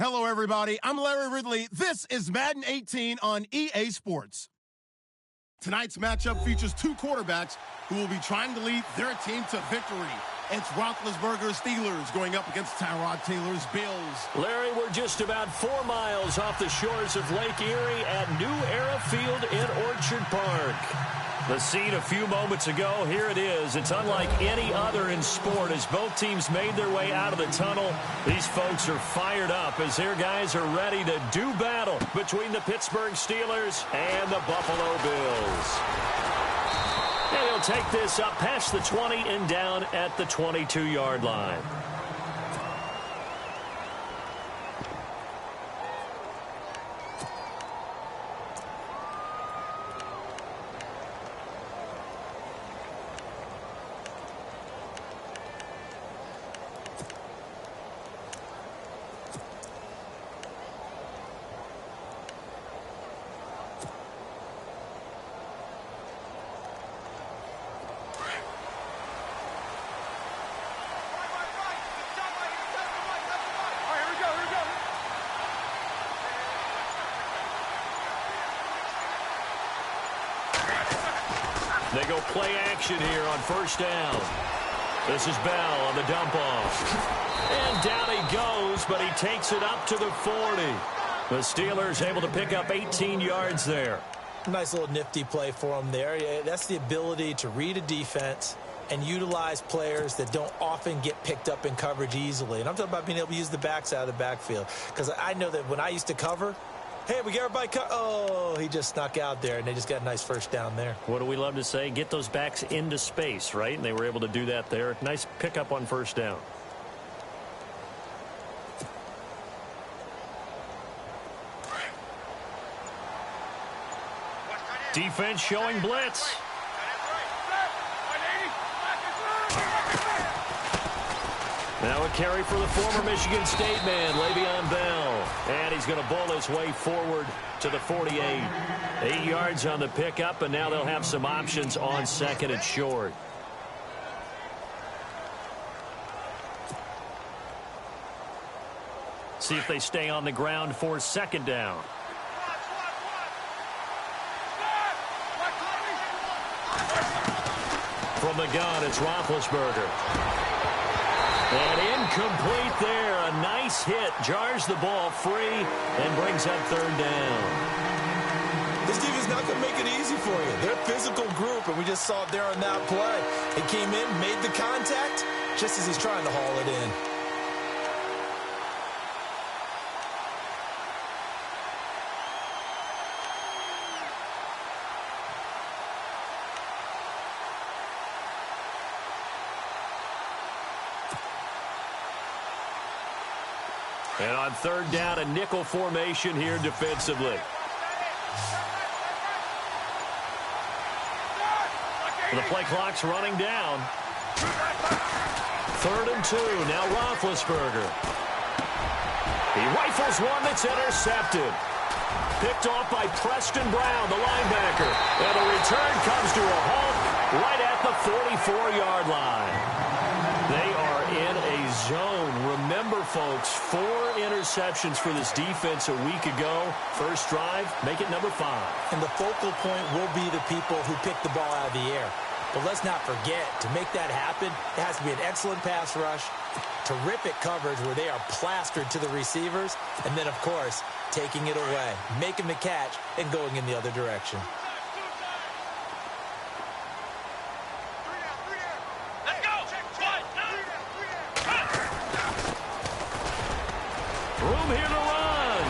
Hello, everybody. I'm Larry Ridley. This is Madden 18 on EA Sports. Tonight's matchup features two quarterbacks who will be trying to lead their team to victory. It's Roethlisberger's Steelers going up against Tyrod Taylor's Bills. Larry, we're just about 4 miles off the shores of Lake Erie at New Era Field in Orchard Park. The scene a few moments ago, here it is. It's unlike any other in sport as both teams made their way out of the tunnel. These folks are fired up as their guys are ready to do battle between the Pittsburgh Steelers and the Buffalo Bills. And he'll take this up past the 20 and down at the 22-yard line. They go play action here on first down. This is Bell on the dump off. And down he goes, but he takes it up to the 40. The Steelers able to pick up 18 yards there. Nice little nifty play for them there. Yeah, that's the ability to read a defense and utilize players that don't often get picked up in coverage easily. And I'm talking about being able to use the backs out of the backfield. Because I know that when I used to cover, hey, we got everybody cut. Oh, he just snuck out there, and they just got a nice first down there. What do we love to say? Get those backs into space, right? And they were able to do that there. Nice pickup on first down. Defense showing blitz. Now a carry for the former Michigan State man, Le'Veon Bell. And he's going to bowl his way forward to the 48. 8 yards on the pickup, and now they'll have some options on second and short. See if they stay on the ground for second down. From the gun, it's Roethlisberger. And incomplete there. A nice hit. Jars the ball free and brings up third down. This team is not going to make it easy for you. They're a physical group, and we just saw it there on that play. He came in, made the contact, just as he's trying to haul it in. And on third down, a nickel formation here defensively. The play clock's running down. 3rd and 2. Now Roethlisberger. He rifles one that's intercepted. Picked off by Preston Brown, the linebacker. And the return comes to a halt right at the 44-yard line. They are in a zone. Remember, folks, 4 interceptions for this defense a week ago. First drive, make it number 5. And the focal point will be the people who pick the ball out of the air. But let's not forget, to make that happen, it has to be an excellent pass rush, terrific coverage where they are plastered to the receivers, and then, of course, taking it away, making the catch, and going in the other direction. Room here to run.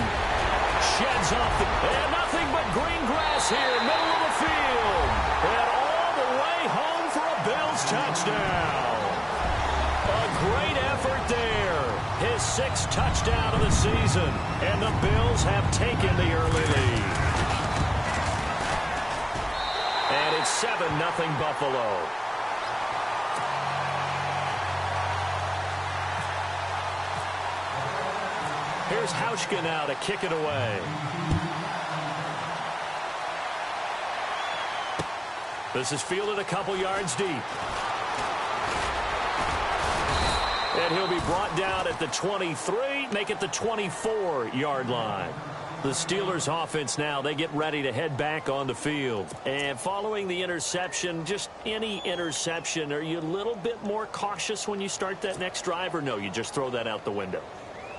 Sheds off the... And nothing but green grass here, middle of the field. And all the way home for a Bills touchdown. A great effort there. His 6th touchdown of the season. And the Bills have taken the early lead. And it's 7-0 Buffalo. Here's Hauschka now to kick it away. This is fielded a couple yards deep. And he'll be brought down at the 23, make it the 24-yard line. The Steelers offense now, they get ready to head back on the field. And following the interception, just any interception, are you a little bit more cautious when you start that next drive, or no, you just throw that out the window?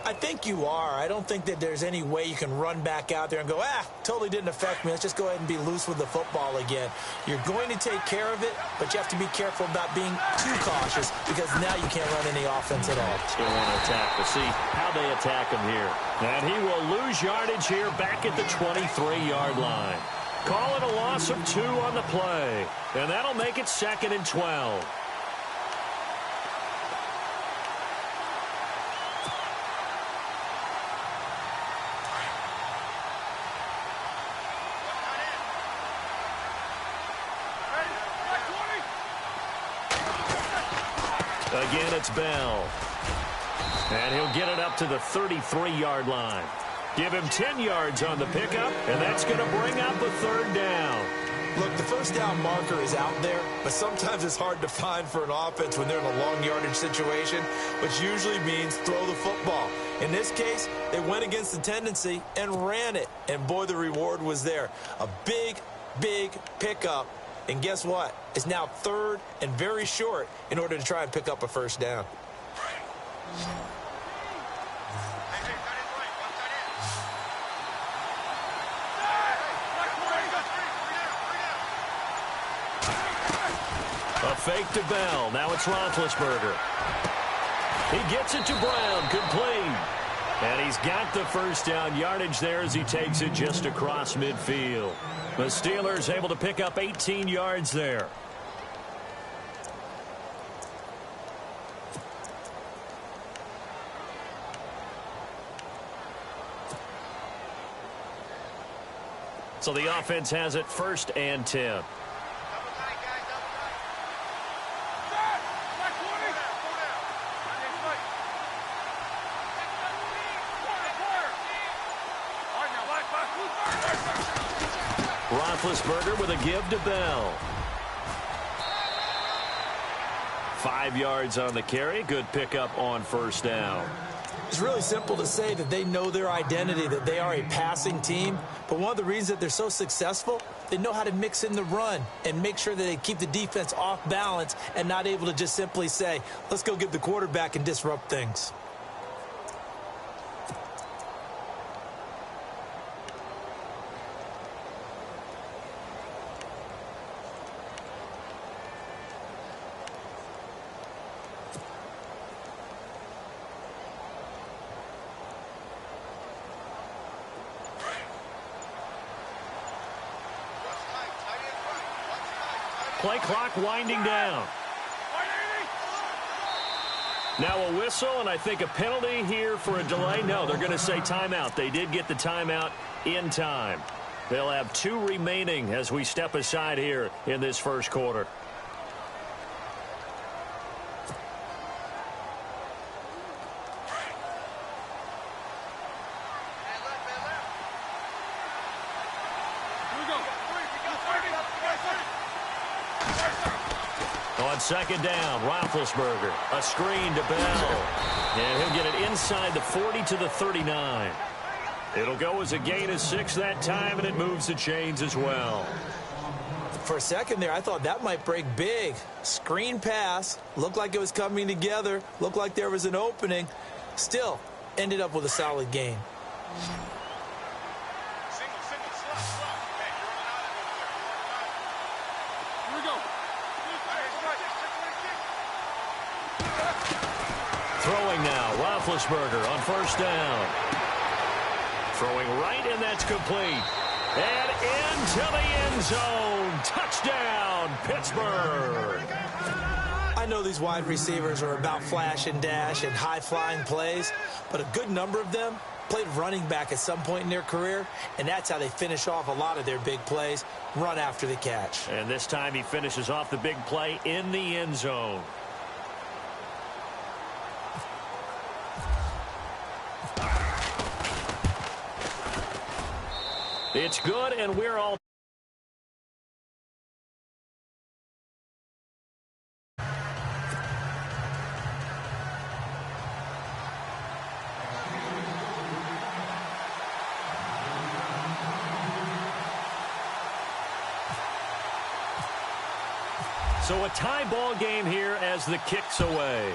I think you are. I don't think that there's any way you can run back out there and go, totally didn't affect me. Let's just go ahead and be loose with the football again. You're going to take care of it, but you have to be careful about being too cautious because now you can't run any offense at all. Still want to attack. We'll see how they attack him here. And he will lose yardage here back at the 23-yard line. Call it a loss of 2 on the play. And that'll make it 2nd and 12. Again, it's Bell. And he'll get it up to the 33-yard line. Give him 10 yards on the pickup, and that's going to bring up a 3rd down. Look, the first down marker is out there, but sometimes it's hard to find for an offense when they're in a long yardage situation, which usually means throw the football. In this case, they went against the tendency and ran it, and boy, the reward was there. A big, big pickup. And guess what? It's now 3rd and very short in order to try and pick up a 1st down. A fake to Bell. Now it's Roethlisberger. He gets it to Brown. Complete. And he's got the 1st down yardage there as he takes it just across midfield. The Steelers able to pick up 18 yards there. So the offense has it 1st and 10. Roethlisberger with a give to Bell. 5 yards on the carry. Good pickup on 1st down. It's really simple to say that they know their identity, that they are a passing team. But one of the reasons that they're so successful, they know how to mix in the run and make sure that they keep the defense off balance and not able to just simply say, let's go get the quarterback and disrupt things. Play clock winding down. Now a whistle, and I think a penalty here for a delay. No, they're going to say timeout. They did get the timeout in time. They'll have 2 remaining as we step aside here in this 1st quarter. On 2nd down, Roethlisberger. A screen to Bell. And he'll get it inside the 40 to the 39. It'll go as a gain of 6 that time, and it moves the chains as well. For a second there, I thought that might break big. Screen pass. Looked like it was coming together. Looked like there was an opening. Still, ended up with a solid gain. Throwing now, Roethlisberger on 1st down. Throwing right, and that's complete. And into the end zone. Touchdown, Pittsburgh. I know these wide receivers are about flash and dash and high-flying plays, but a good number of them played running back at some point in their career, and that's how they finish off a lot of their big plays, run after the catch. And this time he finishes off the big play in the end zone. It's good, and we're all So a tie ball game here as the kick's away.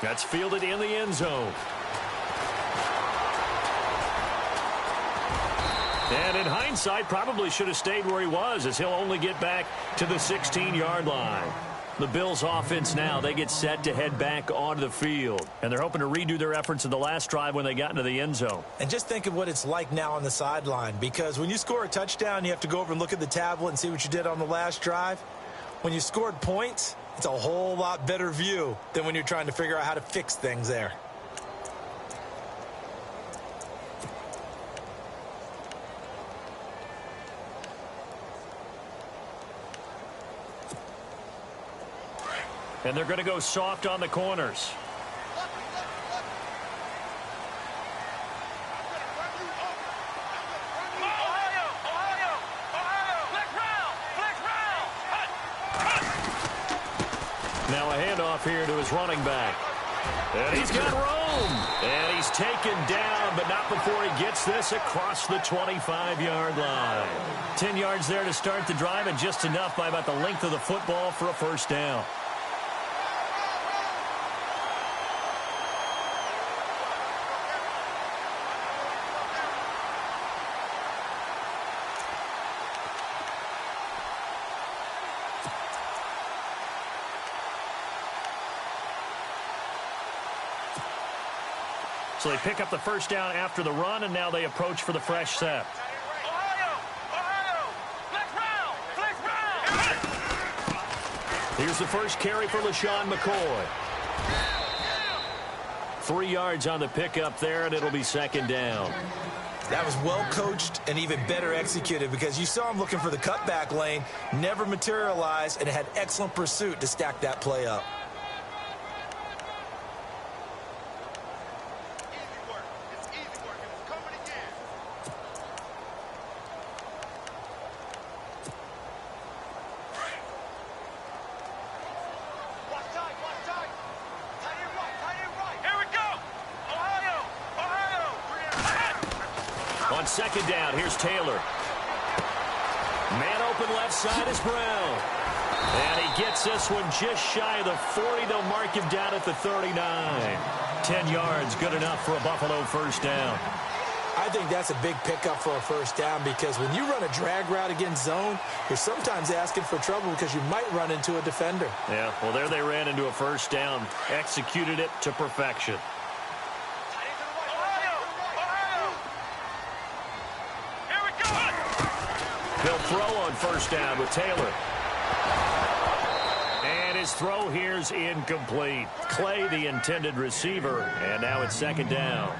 That's fielded in the end zone. And in hindsight, probably should have stayed where he was, as he'll only get back to the 16-yard line. The Bills offense now, they get set to head back onto the field. And they're hoping to redo their efforts in the last drive when they got into the end zone. And just think of what it's like now on the sideline, because when you score a touchdown, you have to go over and look at the tablet and see what you did on the last drive. When you scored points, it's a whole lot better view than when you're trying to figure out how to fix things there. And they're going to go soft on the corners. Now a handoff here to his running back. And he's got room. And he's taken down, but not before he gets this across the 25-yard line. 10 yards there to start the drive, and just enough by about the length of the football for a first down. So they pick up the first down after the run, and now they approach for the fresh set. Here's the first carry for LaShawn McCoy. 3 yards on the pickup there, and it'll be second down. That was well coached and even better executed, because you saw him looking for the cutback lane, never materialized, and had excellent pursuit to stack that play up. On second down, here's Taylor. Man open left side is Brown. And he gets this one just shy of the 40. They'll mark him down at the 39. 10 yards, good enough for a Buffalo first down. I think that's a big pickup for a first down, because when you run a drag route against zone, you're sometimes asking for trouble because you might run into a defender. Yeah, well, there they ran into a first down. Executed it to perfection. They'll throw on first down with Taylor. And his throw here's incomplete. Clay, the intended receiver, and now it's second down.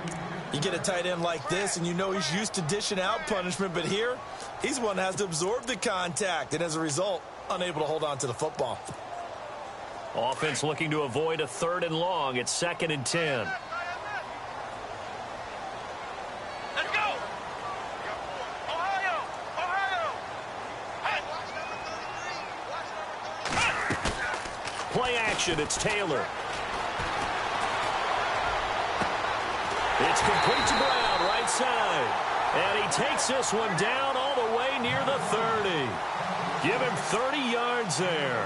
You get a tight end like this, and you know he's used to dishing out punishment, but here, he's one that has to absorb the contact, and as a result, unable to hold on to the football. Offense looking to avoid a 3rd and long. It's 2nd and 10. Play action, it's Taylor. It's complete to Brown, right side. And he takes this one down all the way near the 30. Give him 30 yards there.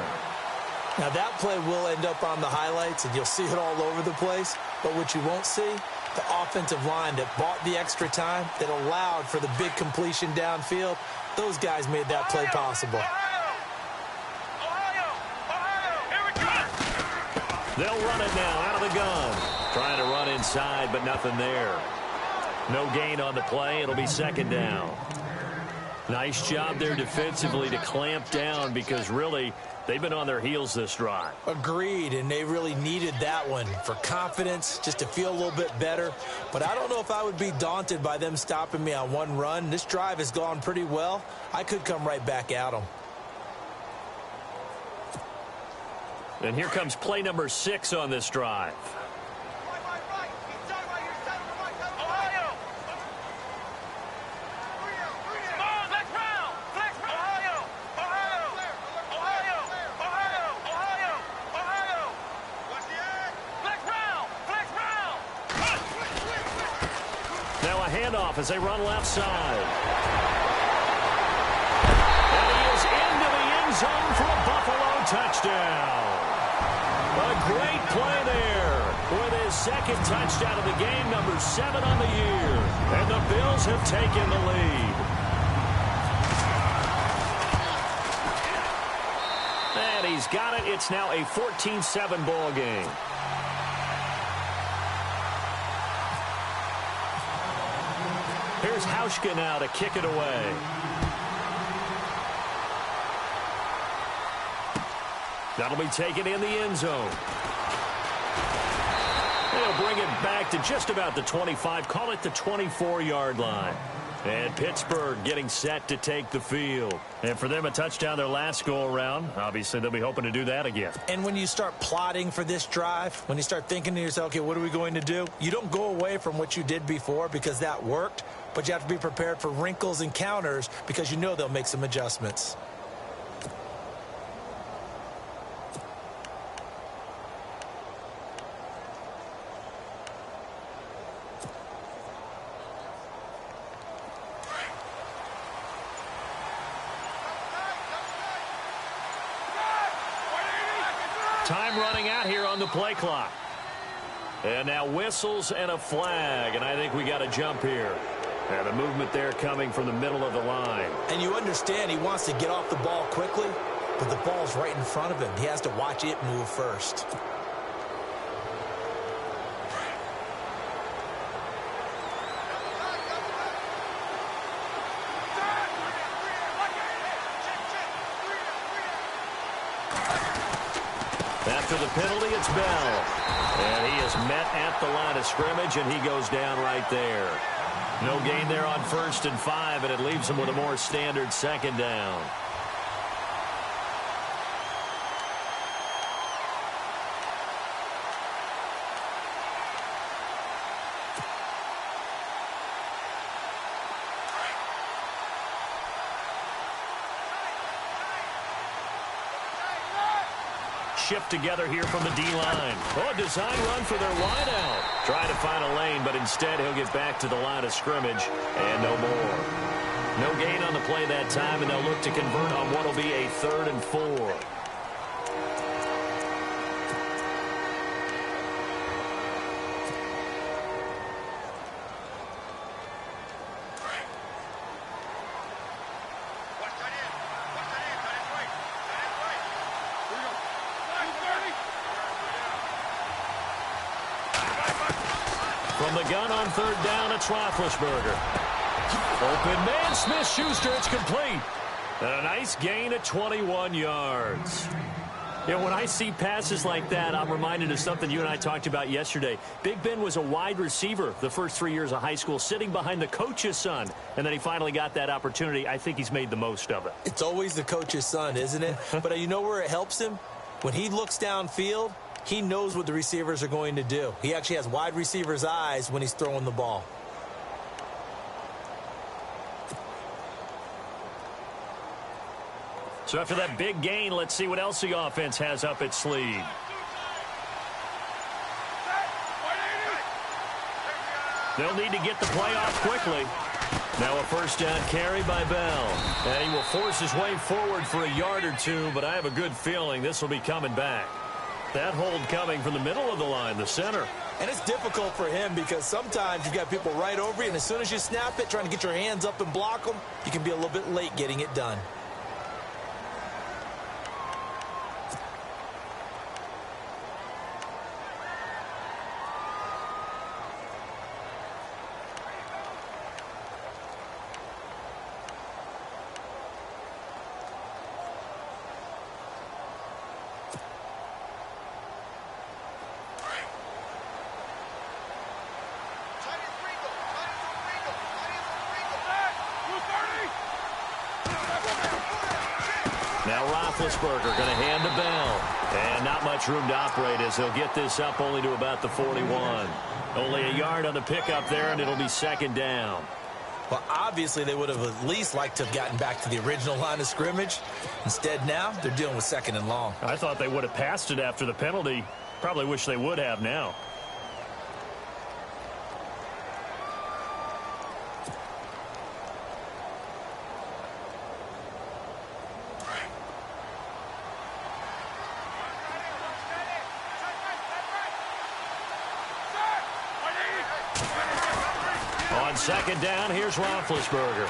Now that play will end up on the highlights, and you'll see it all over the place. But what you won't see, the offensive line that bought the extra time, that allowed for the big completion downfield, those guys made that play possible. They'll run it now out of the gun. Trying to run inside, but nothing there. No gain on the play. It'll be second down. Nice job there defensively to clamp down, because really they've been on their heels this drive. Agreed, and they really needed that one for confidence, just to feel a little bit better. But I don't know if I would be daunted by them stopping me on one run. This drive has gone pretty well. I could come right back at them. And here comes play number 6 on this drive. Now a handoff as they run left side. zone for a Buffalo touchdown. A great play there with his second touchdown of the game, number 7 on the year. And the Bills have taken the lead. And he's got it. It's now a 14-7 ball game. Here's Hauschka now to kick it away. That'll be taken in the end zone. They'll bring it back to just about the 25, call it the 24-yard line. And Pittsburgh getting set to take the field. And for them, a touchdown their last go-around. Obviously, they'll be hoping to do that again. And when you start plotting for this drive, when you start thinking to yourself, okay, what are we going to do? You don't go away from what you did before because that worked, but you have to be prepared for wrinkles and counters because you know they'll make some adjustments. Time running out here on the play clock. And now whistles and a flag, and I think we got a jump here. And the movement there coming from the middle of the line. And you understand he wants to get off the ball quickly, but the ball's right in front of him. He has to watch it move first. After the penalty, it's Bell. And he is met at the line of scrimmage, and he goes down right there. No gain there on 1st and 5, and it leaves him with a more standard 2nd down. Shift together here from the D-line. Oh, a design run for their wideout. Trying to find a lane, but instead he'll get back to the line of scrimmage and no more. No gain on the play that time, and they'll look to convert on what will be a 3rd and 4. From the gun on 3rd down, it's Roethlisberger. Open man, Smith-Schuster, it's complete. And a nice gain at 21 yards. You know, when I see passes like that, I'm reminded of something you and I talked about yesterday. Big Ben was a wide receiver the first 3 years of high school, sitting behind the coach's son. And then he finally got that opportunity. I think he's made the most of it. It's always the coach's son, isn't it? But you know where it helps him? When he looks downfield, he knows what the receivers are going to do. He actually has wide receivers' eyes when he's throwing the ball. So after that big gain, let's see what else the offense has up its sleeve. They'll need to get the play off quickly. Now a 1st down carry by Bell. And he will force his way forward for a yard or two, but I have a good feeling this will be coming back. That hold coming from the middle of the line, the center. And it's difficult for him because sometimes you've got people right over you, and as soon as you snap it, trying to get your hands up and block them, you can be a little bit late getting it done. Now Roethlisberger going to hand to Bell. And not much room to operate as he'll get this up only to about the 41. Only a yard on the pickup there, and it'll be 2nd down. Well, obviously they would have at least liked to have gotten back to the original line of scrimmage. Instead now, they're dealing with 2nd and long. I thought they would have passed it after the penalty. Probably wish they would have now. On second down, here's Roethlisberger.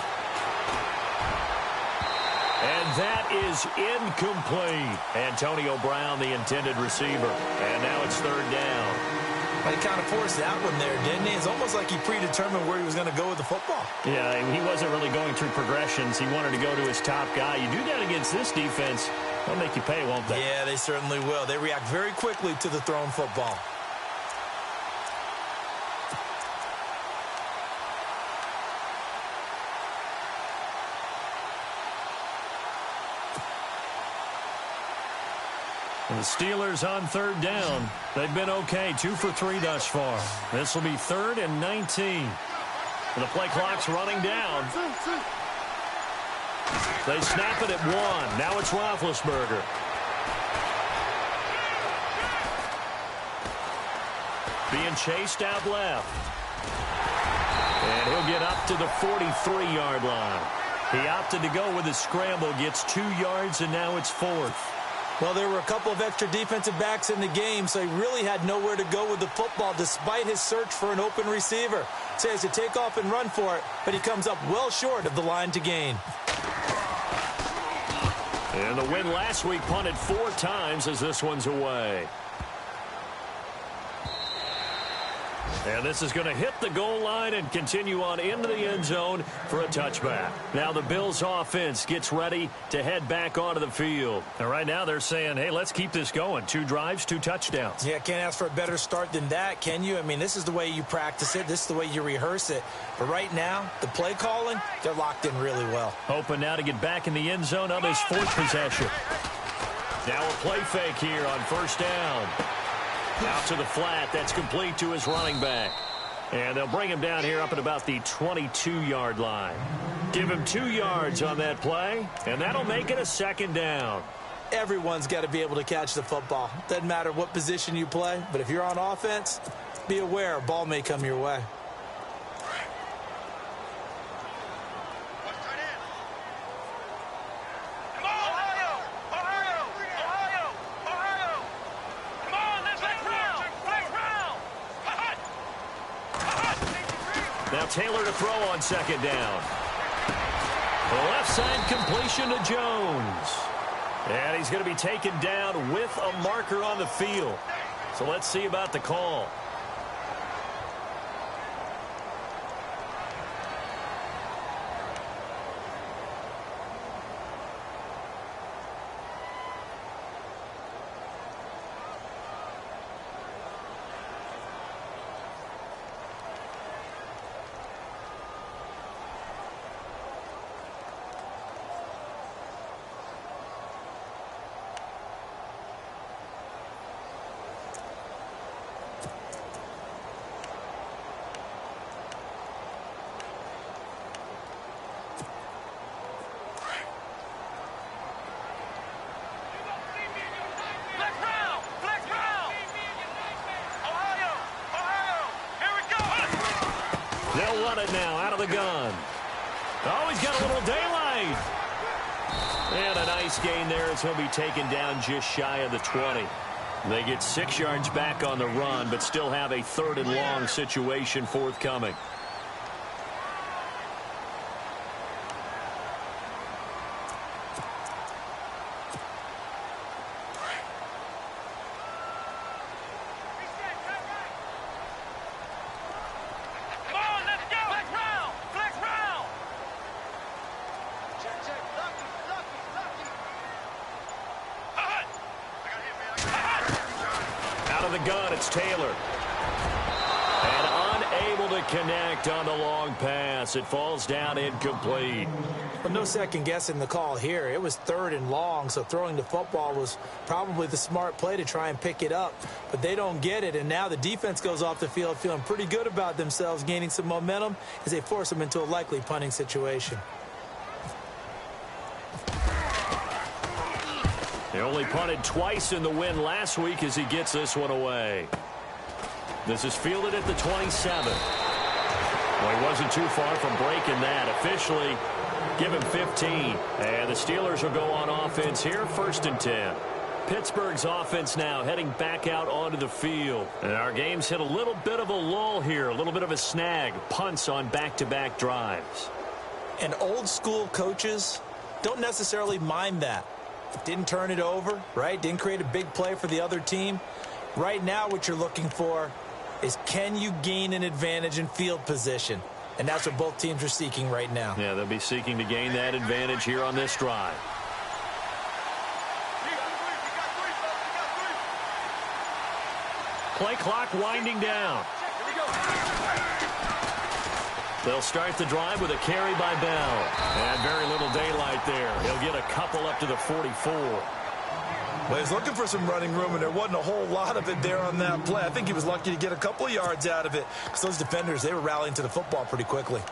And that is incomplete. Antonio Brown, the intended receiver. And now it's third down. Well, he kind of forced that one there, didn't he? It's almost like he predetermined where he was going to go with the football. Yeah, he wasn't really going through progressions. He wanted to go to his top guy. You do that against this defense, they'll make you pay, won't they? Yeah, they certainly will. They react very quickly to the thrown football. The Steelers on third down. They've been okay, 2 for 3 thus far. This will be 3rd and 19. The play clock's running down. They snap it at 1. Now it's Roethlisberger. Being chased out left. And he'll get up to the 43-yard line. He opted to go with his scramble, gets 2 yards, and now it's 4th. Well, there were a couple of extra defensive backs in the game, so he really had nowhere to go with the football despite his search for an open receiver. So he has to take off and run for it, but he comes up well short of the line to gain. And the win last week punted 4 times as this one's away. And this is going to hit the goal line and continue on into the end zone for a touchback. Now the Bills offense gets ready to head back onto the field. And right now they're saying, hey, let's keep this going. 2 drives, 2 touchdowns. Yeah, can't ask for a better start than that, can you? I mean, this is the way you practice it. This is the way you rehearse it. But right now, the play calling, they're locked in really well. Hoping now to get back in the end zone on this 4th possession. Now a play fake here on first down. Out to the flat. That's complete to his running back. And they'll bring him down here up at about the 22-yard line. Give him 2 yards on that play, and that'll make it a 2nd down. Everyone's got to be able to catch the football. Doesn't matter what position you play, but if you're on offense, be aware a ball may come your way. Now Taylor to throw on 2nd down. The left side completion to Jones. And he's going to be taken down with a marker on the field. So let's see about the call. They'll run it now out of the gun. Oh, he's got a little daylight. And a nice gain there as he'll be taken down just shy of the 20. They get 6 yards back on the run, but still have a 3rd and long situation forthcoming. Taylor. And unable to connect on the long pass. It falls down incomplete. Well, no second guessing the call here. It was 3rd and long, so throwing the football was probably the smart play to try and pick it up. But they don't get it, and now the defense goes off the field feeling pretty good about themselves, gaining some momentum as they force them into a likely punting situation. They only punted twice in the win last week as he gets this one away. This is fielded at the 27. Well, he wasn't too far from breaking that. Officially, give him 15. And the Steelers will go on offense here, 1st and 10. Pittsburgh's offense now heading back out onto the field. And our game's hit a little bit of a lull here, a little bit of a snag. Punts on back-to-back drives. And old-school coaches don't necessarily mind that. Didn't turn it over, right? Didn't create a big play for the other team. Right now what you're looking for is, can you gain an advantage in field position? And that's what both teams are seeking right now. Yeah, they'll be seeking to gain that advantage here on this drive. Play clock winding down. They'll start the drive with a carry by Bell. And very little daylight there. He'll get a couple up to the 44. Well, he's looking for some running room, and there wasn't a whole lot of it there on that play. I think he was lucky to get a couple of yards out of it, because those defenders, they were rallying to the football pretty quickly.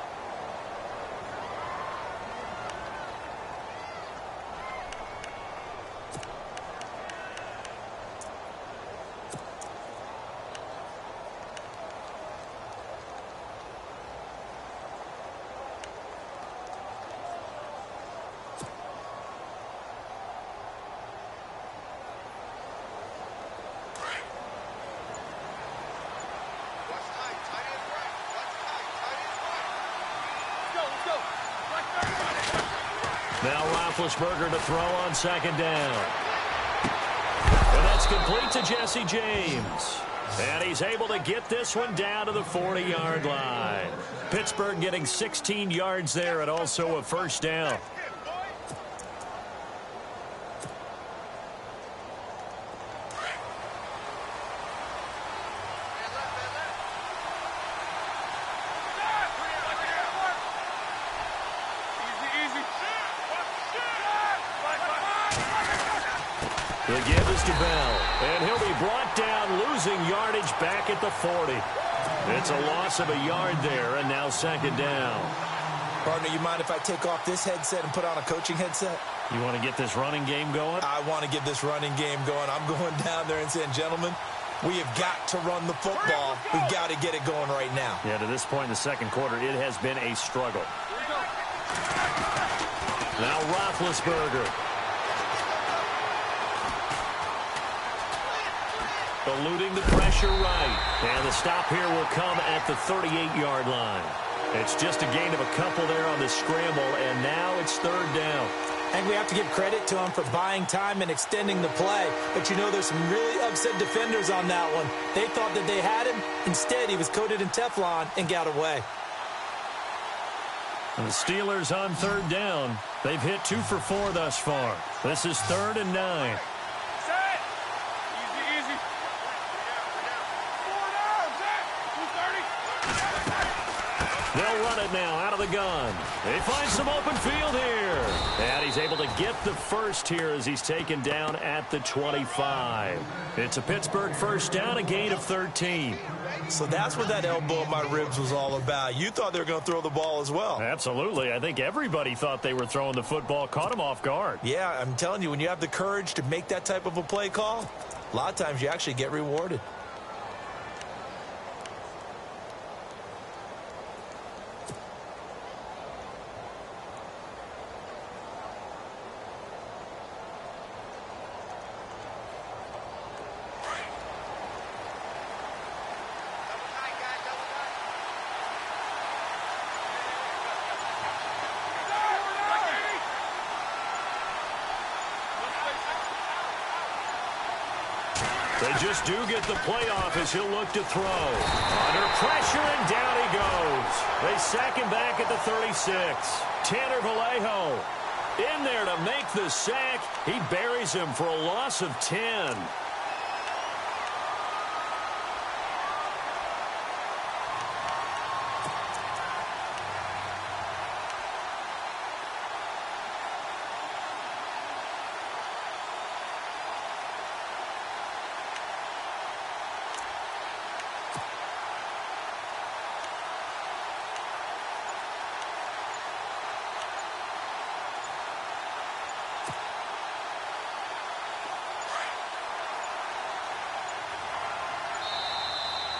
Now Roethlisberger to throw on second down. And that's complete to Jesse James. And he's able to get this one down to the 40-yard line. Pittsburgh getting 16 yards there and also a first down. The give is to Bell, and he'll be brought down, losing yardage back at the 40. It's a loss of a yard there, and now second down. Partner, you mind if I take off this headset and put on a coaching headset? You want to get this running game going? I want to get this running game going. I'm going down there and saying, gentlemen, we have got to run the football. We've got to get it going right now. Yeah, to this point in the second quarter, it has been a struggle. Now Roethlisberger. Eluding the pressure right. And the stop here will come at the 38-yard line. It's just a gain of a couple there on the scramble, and now it's third down. I think we have to give credit to him for buying time and extending the play. But, you know, there's some really upset defenders on that one. They thought that they had him. Instead, he was coated in Teflon and got away. And the Steelers on third down. They've hit 2 for 4 thus far. This is 3rd and 9. They'll run it now out of the gun. They find some open field here. And he's able to get the first here as he's taken down at the 25. It's a Pittsburgh first down, a gain of 13. So that's what that elbow in my ribs was all about. You thought they were going to throw the ball as well. Absolutely. I think everybody thought they were throwing the football, caught him off guard. Yeah, I'm telling you, when you have the courage to make that type of a play call, a lot of times you actually get rewarded. They just do get the playoff as he'll look to throw. Under pressure, and down he goes. They sack him back at the 36. Tanner Vallejo in there to make the sack. He buries him for a loss of 10.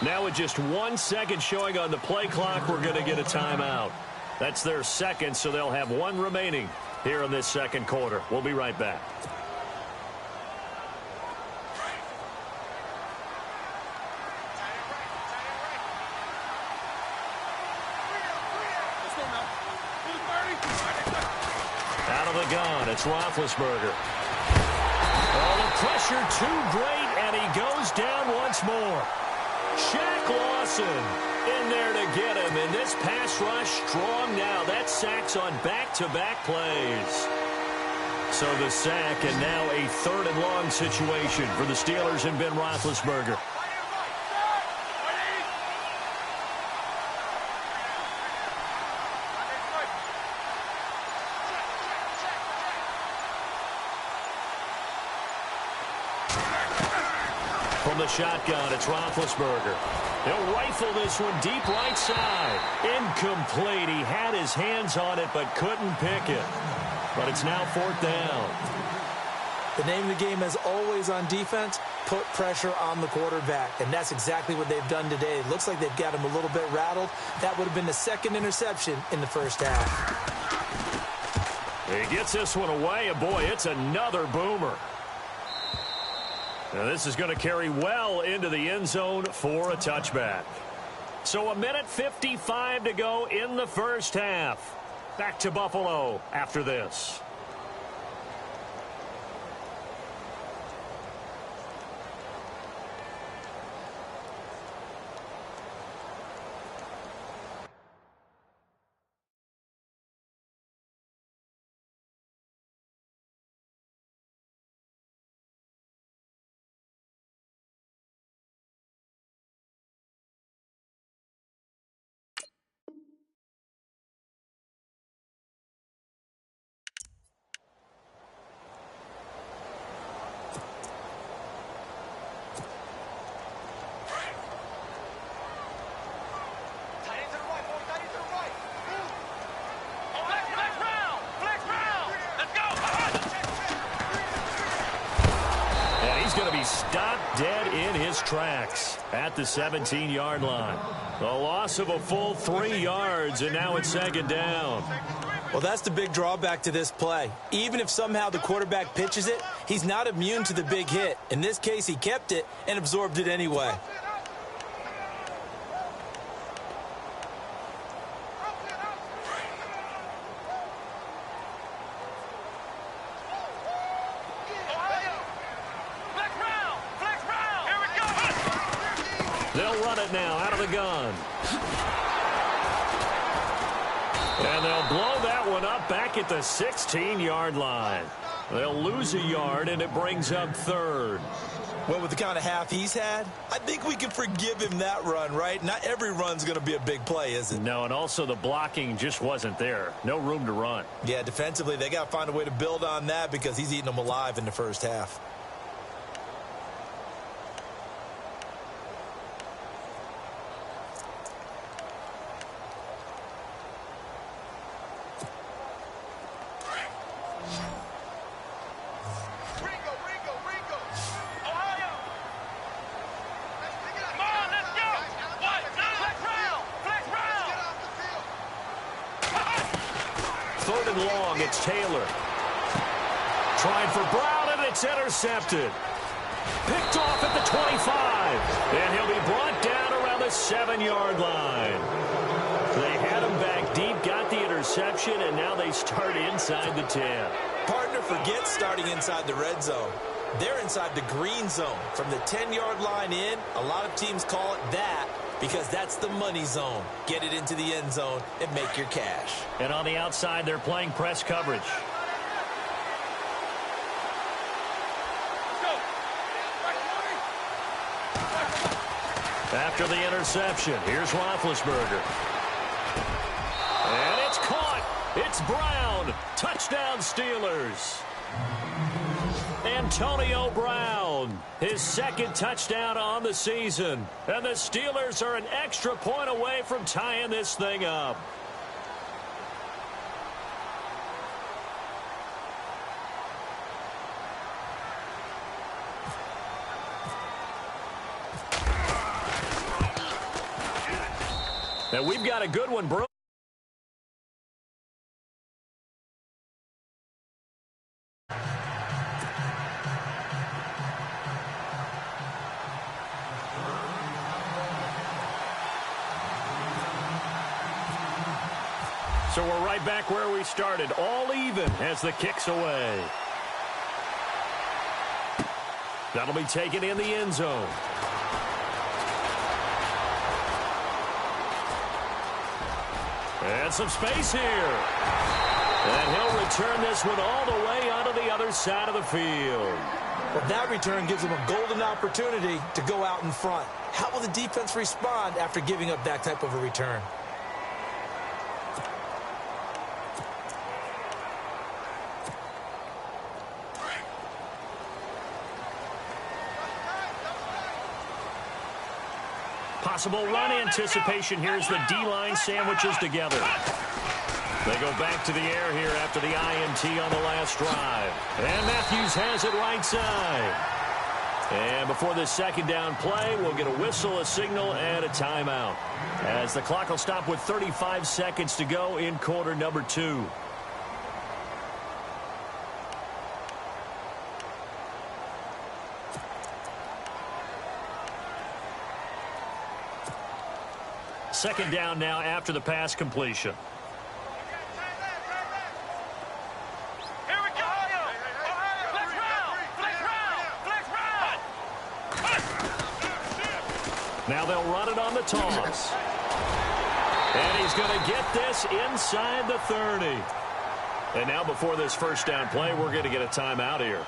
Now with just 1 second showing on the play clock, we're going to get a timeout. That's their second, so they'll have 1 remaining here in this second quarter. We'll be right back. It's Roethlisberger. Oh, the pressure too great, and he goes down once more. Shaq Lawson in there to get him, and this pass rush strong now. That sacks on back-to-back plays. So the sack, and now a 3rd and long situation for the Steelers and Ben Roethlisberger. From the shotgun, it's Roethlisberger. He'll rifle this one deep right side. Incomplete. He had his hands on it but couldn't pick it. But it's now 4th down. The name of the game, as always on defense, put pressure on the quarterback. And that's exactly what they've done today. It looks like they've got him a little bit rattled. That would have been the 2nd interception in the first half. He gets this one away, and boy, it's another boomer. Now this is going to carry well into the end zone for a touchback. So 1:55 to go in the first half. Back to Buffalo after this. Stopped dead in his tracks at the 17-yard line. The loss of a full 3 yards, and now it's 2nd down. Well, that's the big drawback to this play. Even if somehow the quarterback pitches it, he's not immune to the big hit. In this case, he kept it and absorbed it anyway. They'll run it now out of the gun. And they'll blow that one up back at the 16-yard line. They'll lose a yard, and it brings up 3rd. Well, with the kind of half he's had, I think we can forgive him that run, right? Not every run's going to be a big play, is it? No, and also the blocking just wasn't there. No room to run. Yeah, defensively, they got to find a way to build on that because he's eating them alive in the first half. Long, it's Taylor. Trying for Brown, and it's intercepted. Picked off at the 25. And he'll be brought down around the 7-yard line. They had him back deep, got the interception, and now they start inside the 10. Partner forgets starting inside the red zone. They're inside the green zone. From the 10-yard line in, a lot of teams call it that, because that's the money zone. Get it into the end zone and make your cash. And on the outside, they're playing press coverage. After the interception, here's Roethlisberger. And it's caught. It's Brown. Touchdown, Steelers. Antonio Brown, his 2nd touchdown on the season. And the Steelers are an extra point away from tying this thing up. Now we've got a good one, bro. So we're right back where we started, all even as the kick's away. That'll be taken in the end zone. And some space here. And he'll return this one all the way onto the other side of the field. Well, that return gives him a golden opportunity to go out in front. How will the defense respond after giving up that type of a return? Possible run anticipation. Here's the D-line sandwiches together. They go back to the air here after the INT on the last drive. And Matthews has it right side. And before this second down play, we'll get a whistle, a signal, and a timeout, as the clock will stop with 35 seconds to go in quarter number 2. Second down now after the pass completion. Now they'll run it on the toss. And he's going to get this inside the 30. And now before this first down play, we're going to get a timeout here,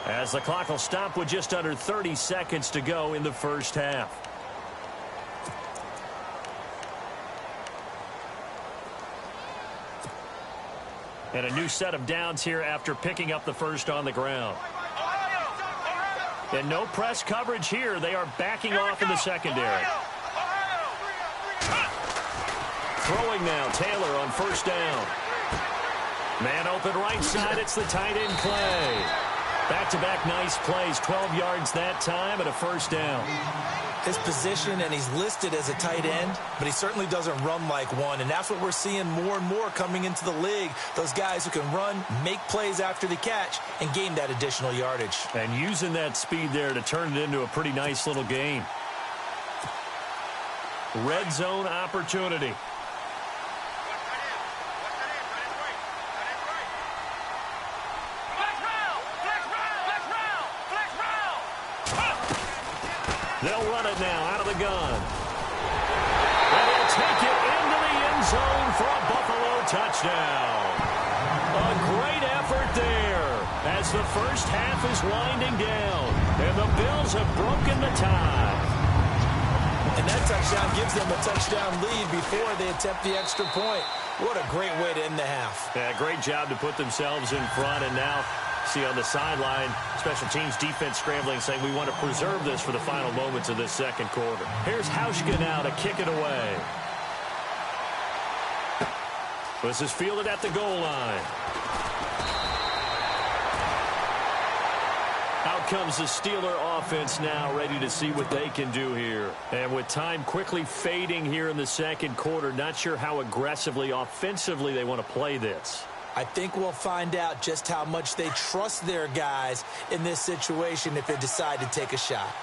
as the clock will stop with just under 30 seconds to go in the first half. And a new set of downs here after picking up the first on the ground. And no press coverage here. They are backing off in the secondary. Throwing now, Taylor on first down. Man open right side. It's the tight end Clay. Back-to-back nice plays. 12 yards that time and a first down. His position, and he's listed as a tight end, but he certainly doesn't run like one, and that's what we're seeing more and more coming into the league. Those guys who can run, make plays after the catch, and gain that additional yardage. And using that speed there to turn it into a pretty nice little game. Red zone opportunity. They'll run it now out of the gun. And he'll take it into the end zone for a Buffalo touchdown. A great effort there as the first half is winding down. And the Bills have broken the tie. And that touchdown gives them a touchdown lead before they attempt the extra point. What a great way to end the half. Yeah, great job to put themselves in front, and now see on the sideline, special teams defense scrambling, saying we want to preserve this for the final moments of this second quarter. Here's Hauschka now to kick it away. This is fielded at the goal line. Out comes the Steeler offense now, ready to see what they can do here. And with time quickly fading here in the second quarter, not sure how aggressively, offensively they want to play this. I think we'll find out just how much they trust their guys in this situation if they decide to take a shot.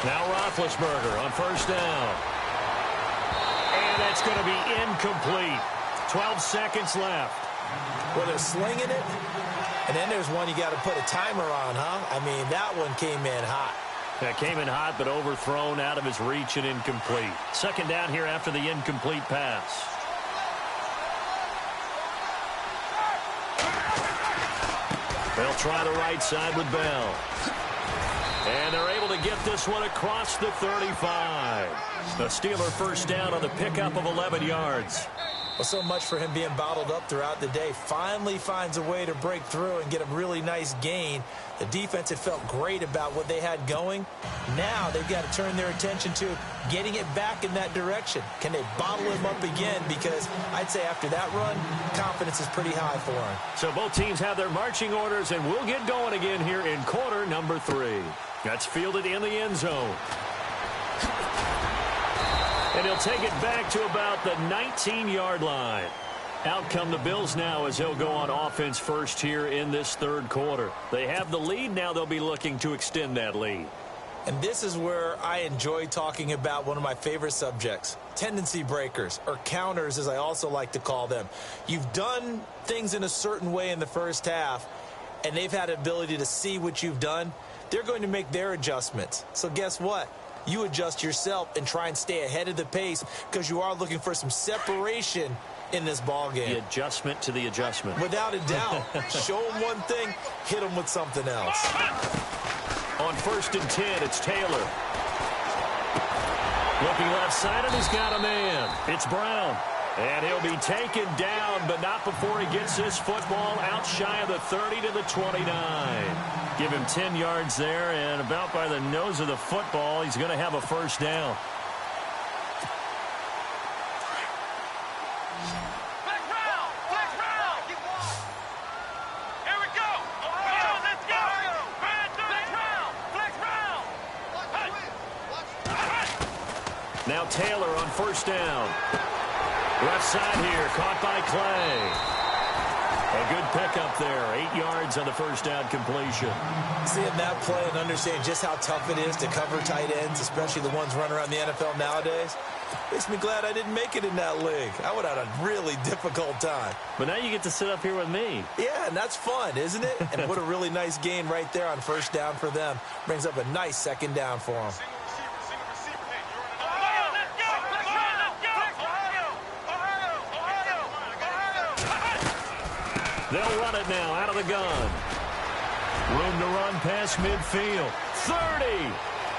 Now Roethlisberger on first down. And that's going to be incomplete. 12 seconds left. Well, they're slinging it, and then there's one you got to put a timer on, huh? I mean, that one came in hot. That came in hot, but overthrown out of his reach and incomplete. Second down here after the incomplete pass. They'll try the right side with Bell. And they're able to get this one across the 35. The Steeler first down on the pickup of 11 yards. Well, so much for him being bottled up throughout the day. Finally finds a way to break through and get a really nice gain. The defense had felt great about what they had going. Now they've got to turn their attention to getting it back in that direction. Can they bottle him up again? Because I'd say after that run, confidence is pretty high for him. So both teams have their marching orders, and we'll get going again here in quarter number 3. That's fielded in the end zone. And he'll take it back to about the 19-yard line. Out come the Bills now as they'll go on offense first here in this third quarter. They have the lead. Now they'll be looking to extend that lead. And this is where I enjoy talking about one of my favorite subjects, tendency breakers, or counters as I also like to call them. You've done things in a certain way in the first half, and they've had the ability to see what you've done. They're going to make their adjustments. So guess what? You adjust yourself and try and stay ahead of the pace because you are looking for some separation in this ball game. The adjustment to the adjustment. Without a doubt. Show them one thing, hit them with something else. On 1st and 10, it's Taylor. Looking left side, and he's got a man. It's Brown. And he'll be taken down, but not before he gets this football out shy of the 30 to the 29. Give him 10 yards there, and about by the nose of the football, he's going to have a first down. Now Taylor on 1st down. Left side here, caught by Clay. A good pickup there, 8 yards on the first down completion. Seeing that play and understanding just how tough it is to cover tight ends, especially the ones running around the NFL nowadays, makes me glad I didn't make it in that league. I would have had a really difficult time. But now you get to sit up here with me. Yeah, and that's fun, isn't it? And what a really nice gain right there on 1st down for them. Brings up a nice 2nd down for them. They'll run it now out of the gun. Room to run past midfield. 30,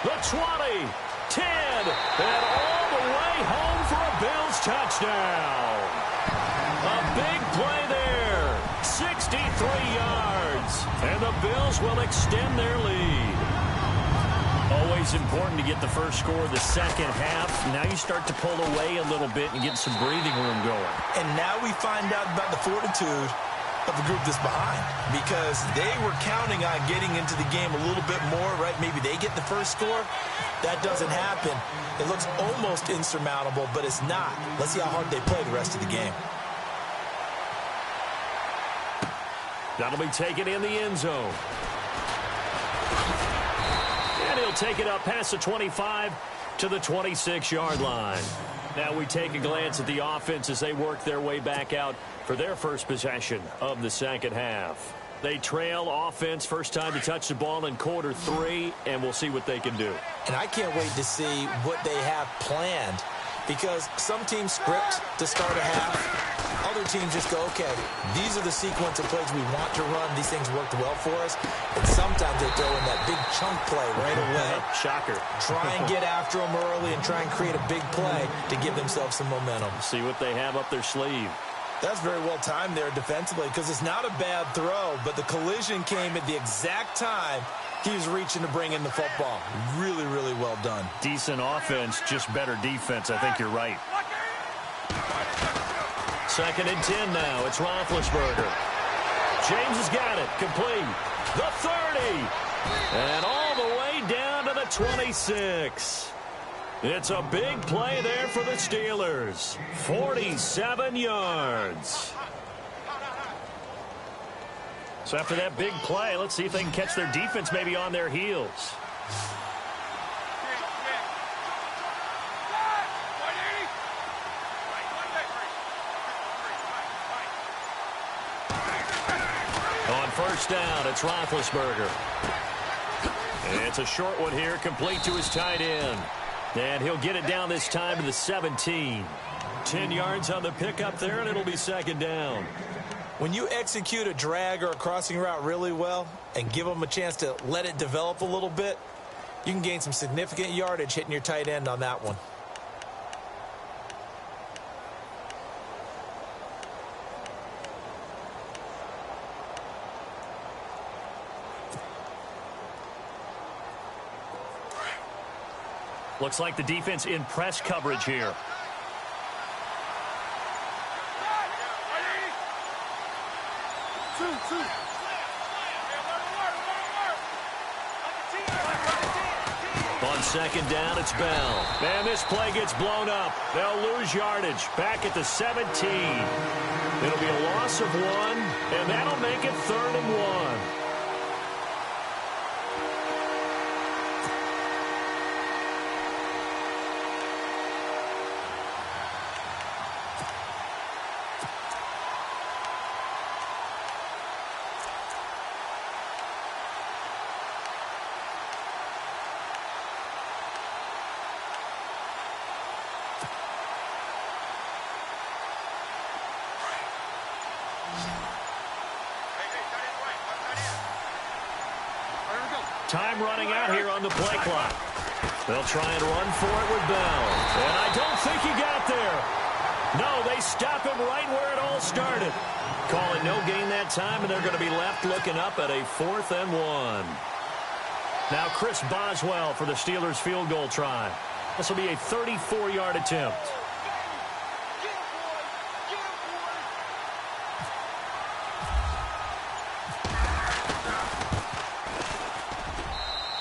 the 20, 10, and all the way home for a Bills touchdown. A big play there, 63 yards, and the Bills will extend their lead. Always important to get the first score of the second half. Now you start to pull away a little bit and get some breathing room going. And now we find out about the fortitude of the group that's behind, because they were counting on getting into the game a little bit more, right? Maybe they get the first score. That doesn't happen. It looks almost insurmountable, but it's not. Let's see how hard they play the rest of the game. That'll be taken in the end zone. And he'll take it up past the 25 to the 26-yard line. Now we take a glance at the offense as they work their way back out for their first possession of the second half. They trail offense, first time to touch the ball in quarter 3, and we'll see what they can do. And I can't wait to see what they have planned, because some teams script to start a half. Other teams just go, okay, these are the sequence of plays we want to run. These things worked well for us. And sometimes they throw in that big chunk play right away. Shocker. Try and get after them early and try and create a big play to give themselves some momentum. See what they have up their sleeve. That's very well timed there defensively, because it's not a bad throw, but the collision came at the exact time he was reaching to bring in the football. Really, really well done. Decent offense, just better defense. I think you're right. 2nd and 10 now. It's Roethlisberger. James has got it. Complete. The 30. And all the way down to the 26. It's a big play there for the Steelers. 47 yards. So after that big play, let's see if they can catch their defense maybe on their heels. On 1st down, it's Roethlisberger. And it's a short one here, complete to his tight end. And he'll get it down this time to the 17. 10 yards on the pickup there, and it'll be 2nd down. When you execute a drag or a crossing route really well and give them a chance to let it develop a little bit, you can gain some significant yardage hitting your tight end on that one. Looks like the defense in press coverage here. On 2nd down, it's Bell. And this play gets blown up. They'll lose yardage back at the 17. It'll be a loss of 1, and that'll make it 3rd and 1. Time running out here on the play clock. They'll try and run for it with Bell. And I don't think he got there. No, they stop him right where it all started. Calling no gain that time, and they're going to be left looking up at a 4th and 1. Now Chris Boswell for the Steelers field goal try. This will be a 34-yard attempt.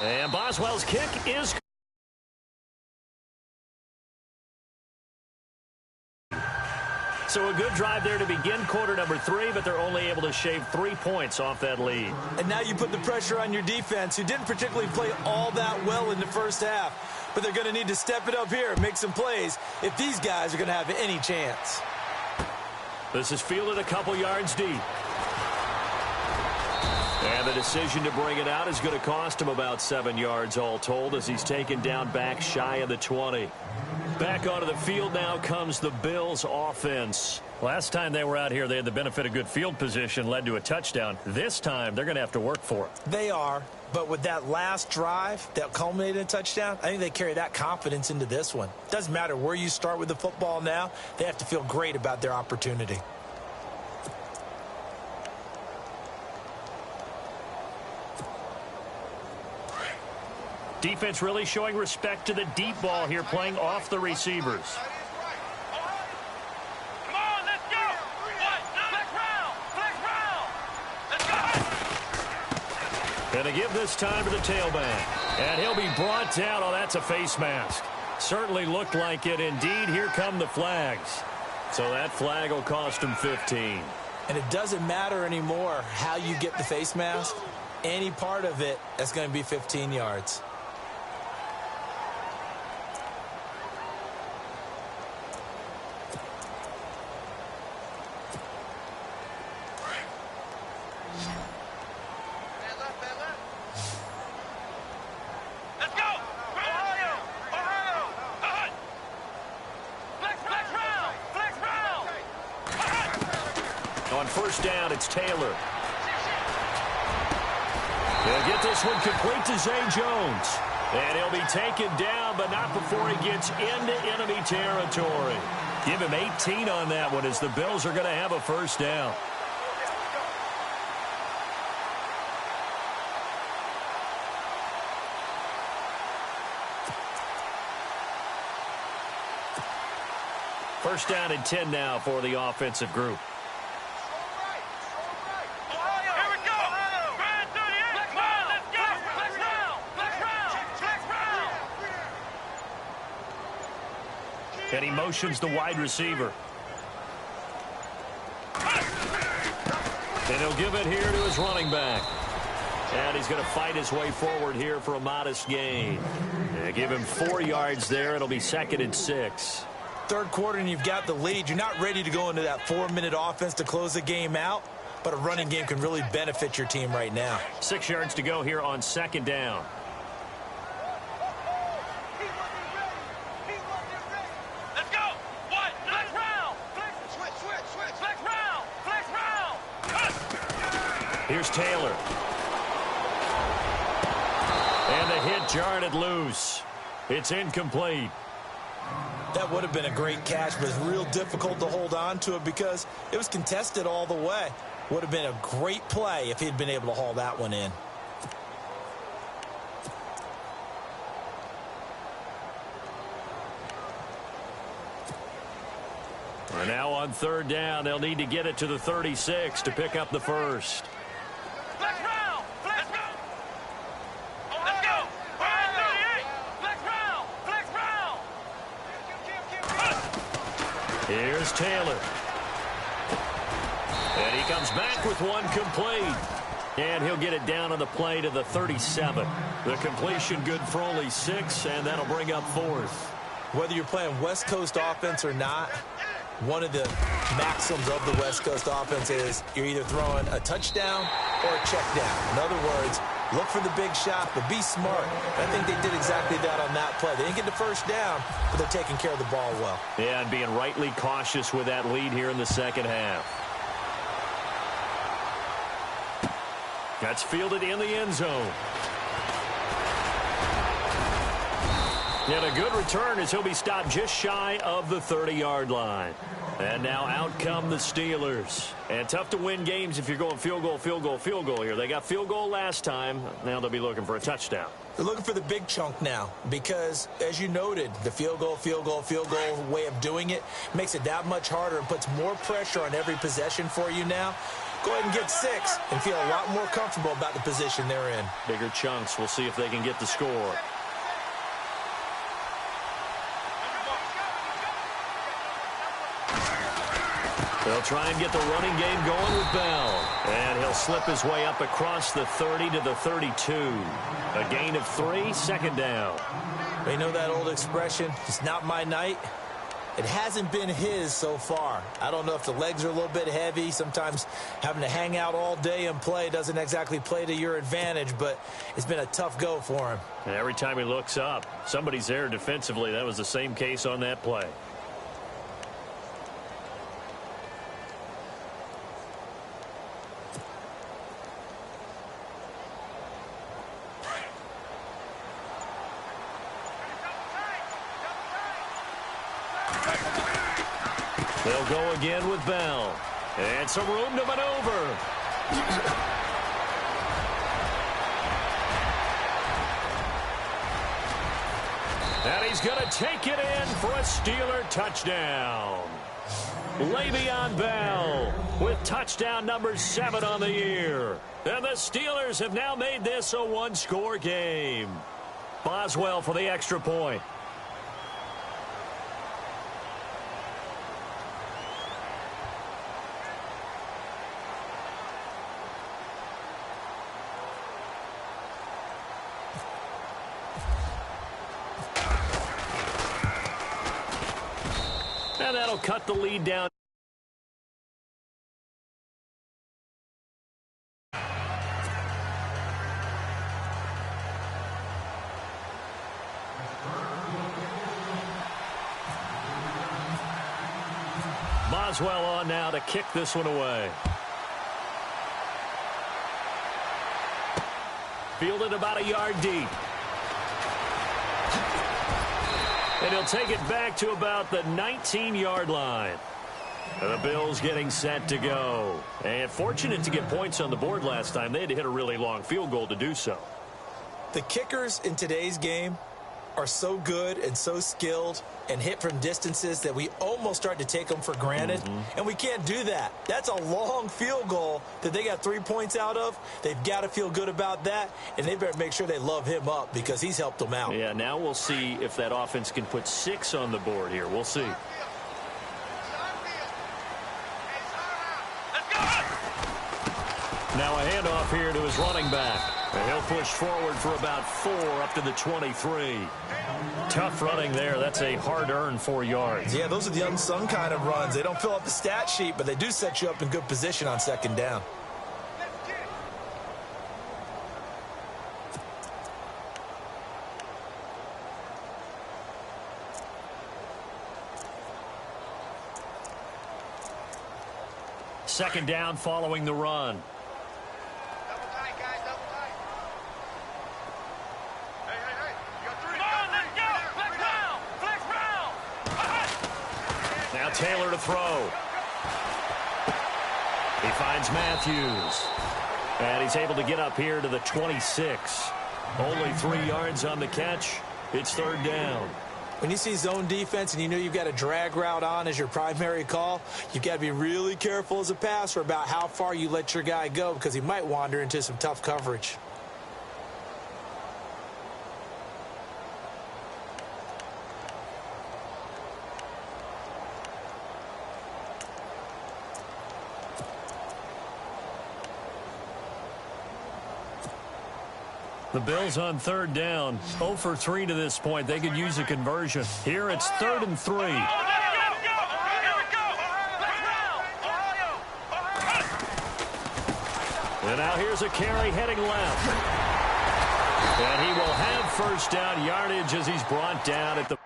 And Boswell's kick is... So a good drive there to begin quarter number 3, but they're only able to shave 3 points off that lead. And now you put the pressure on your defense, who didn't particularly play all that well in the first half. But they're going to need to step it up here and make some plays if these guys are going to have any chance. This is fielded a couple yards deep. And the decision to bring it out is going to cost him about 7 yards all told, as he's taken down back shy of the 20. Back onto the field now comes the Bills offense. Last time they were out here, they had the benefit of good field position, led to a touchdown. This time, they're going to have to work for it. They are, but with that last drive that culminated in a touchdown, I think they carry that confidence into this one. Doesn't matter where you start with the football now, they have to feel great about their opportunity. Defense really showing respect to the deep ball here, playing off the receivers. Come on, let's go. Flex round. Gonna give this time to the tailback. And he'll be brought down. Oh, that's a face mask. Certainly looked like it. Indeed, here come the flags. So that flag will cost him 15. And it doesn't matter anymore how you get the face mask. Any part of it, that's going to be 15 yards. First down, it's Taylor. He'll get this one complete to Zay Jones. And he'll be taken down, but not before he gets into enemy territory. Give him 18 on that one, as the Bills are going to have a first down. First down and 10 now for the offensive group. And he motions the wide receiver. And he'll give it here to his running back. And he's going to fight his way forward here for a modest gain. And give him 4 yards there. It'll be 2nd and 6. Third quarter and you've got the lead. You're not ready to go into that 4-minute offense to close the game out. But a running game can really benefit your team right now. 6 yards to go here on 2nd down. Here's Taylor. And the hit jarred it loose. It's incomplete. That would have been a great catch, but it's real difficult to hold on to it because it was contested all the way. Would have been a great play if he'd been able to haul that one in. And now on 3rd down, they'll need to get it to the 36 to pick up the first. Here's Taylor. And he comes back with one complete. And he'll get it down on the play to the 37. The completion good for only 6, and that'll bring up 4th. Whether you're playing West Coast offense or not, one of the maxims of the West Coast offense is you're either throwing a touchdown or a check down. In other words, look for the big shot, but be smart. I think they did exactly that on that play. They didn't get the first down, but they're taking care of the ball well. Yeah, and being rightly cautious with that lead here in the second half. That's fielded in the end zone. And a good return as he'll be stopped just shy of the 30-yard line. And now out come the Steelers. And tough to win games if you're going field goal, field goal, field goal here. They got field goal last time. Now they'll be looking for a touchdown. They're looking for the big chunk now because, as you noted, the field goal way of doing it makes it that much harder and puts more pressure on every possession for you now. Go ahead and get 6 and feel a lot more comfortable about the position they're in. Bigger chunks. We'll see if they can get the score. They'll try and get the running game going with Bell. And he'll slip his way up across the 30 to the 32. A gain of 3, second down. You know that old expression, it's not my night? It hasn't been his so far. I don't know if the legs are a little bit heavy. Sometimes having to hang out all day and play doesn't exactly play to your advantage, but it's been a tough go for him. And every time he looks up, somebody's there defensively. That was the same case on that play. They'll go again with Bell. And some room to maneuver. And he's going to take it in for a Steeler touchdown. Le'Veon Bell with touchdown number 7 on the year. And the Steelers have now made this a one-score game. Boswell for the extra point. And that'll cut the lead down. Boswell on now to kick this one away. Fielded about a yard deep. And he'll take it back to about the 19-yard line. The Bills getting set to go. And fortunate to get points on the board last time. They had to hit a really long field goal to do so. The kickers in today's game are so good and so skilled and hit from distances that we almost start to take them for granted. And we can't do that. That's a long field goal that they got 3 points out of. They've got to feel good about that, and they better make sure they love him up because he's helped them out. Yeah, now we'll see if that offense can put 6 on the board here. We'll see. Now a handoff here to his running back. And he'll push forward for about 4 up to the 23. Tough running there. That's a hard-earned 4 yards. Yeah, those are the unsung kind of runs. They don't fill up the stat sheet, but they do set you up in good position on second down. Second down following the run. Taylor to throw. He finds Matthews. And he's able to get up here to the 26. Only 3 yards on the catch. It's third down. When you see zone defense and you know you've got a drag route on as your primary call, you've got to be really careful as a passer about how far you let your guy go because he might wander into some tough coverage. The Bills on third down, 0 for 3 to this point. They could use a conversion. Here it's 3rd and 3. And now here's a carry heading left. And he will have first down yardage as he's brought down at the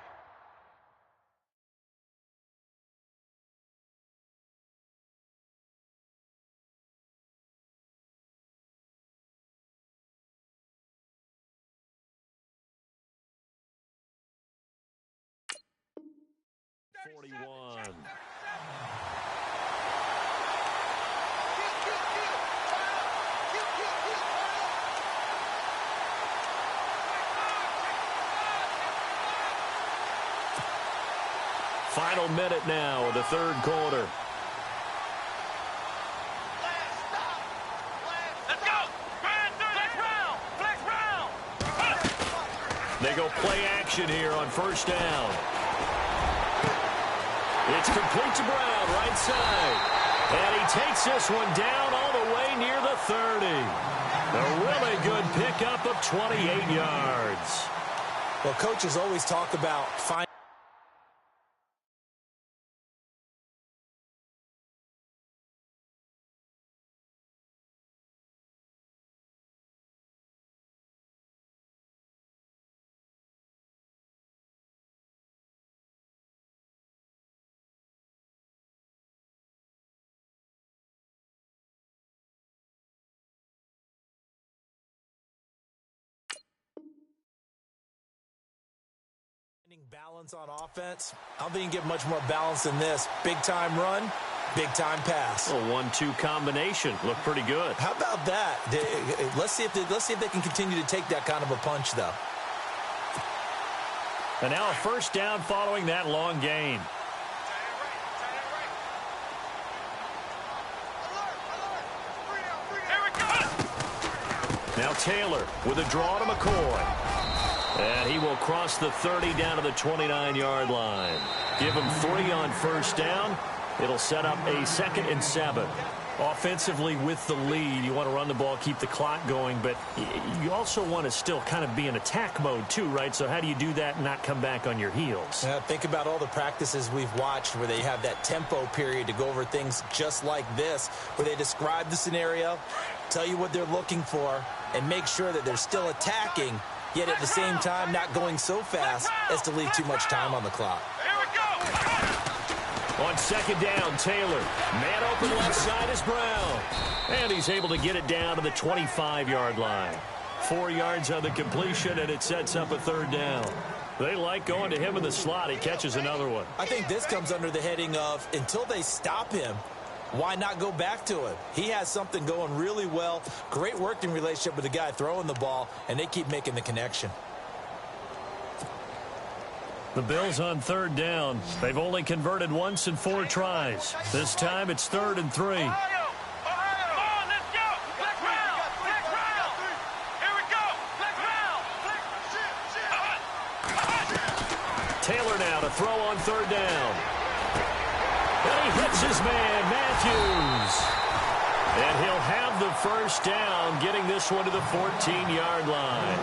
41. Final minute now of the third quarter. They go play action here on first down. It's complete to Brown, right side. And he takes this one down all the way near the 30. A really good pickup of 28 yards. Well, coaches always talk about finding balance on offense. I don't think you can get much more balance than this. Big time run, big time pass. A 1-2 combination. Looked pretty good. How about that? Let's see if they can continue to take that kind of a punch, though. And now a first down following that long gain. Now Taylor with a draw to McCoy. And he will cross the 30 down to the 29-yard line. Give him 3 on first down. It'll set up a 2nd and 7. Offensively with the lead, you want to run the ball, keep the clock going, but you also want to still kind of be in attack mode too, right? So how do you do that and not come back on your heels? Yeah, think about all the practices we've watched where they have that tempo period to go over things just like this, where they describe the scenario, tell you what they're looking for, and make sure that they're still attacking, yet at the same time not going so fast as to leave too much time on the clock. On second down, Taylor. Man open left side is Brown. And he's able to get it down to the 25-yard line. 4 yards on the completion, and it sets up a third down. They like going to him in the slot. He catches another one. I think this comes under the heading of until they stop him, why not go back to him? He has something going really well. Great working relationship with the guy throwing the ball, and they keep making the connection. The Bills on third down. They've only converted once in 4 tries. This time it's 3rd and 3. Taylor now to throw on third down. And he hits his man, Matthews. And he'll have the first down, getting this one to the 14-yard line.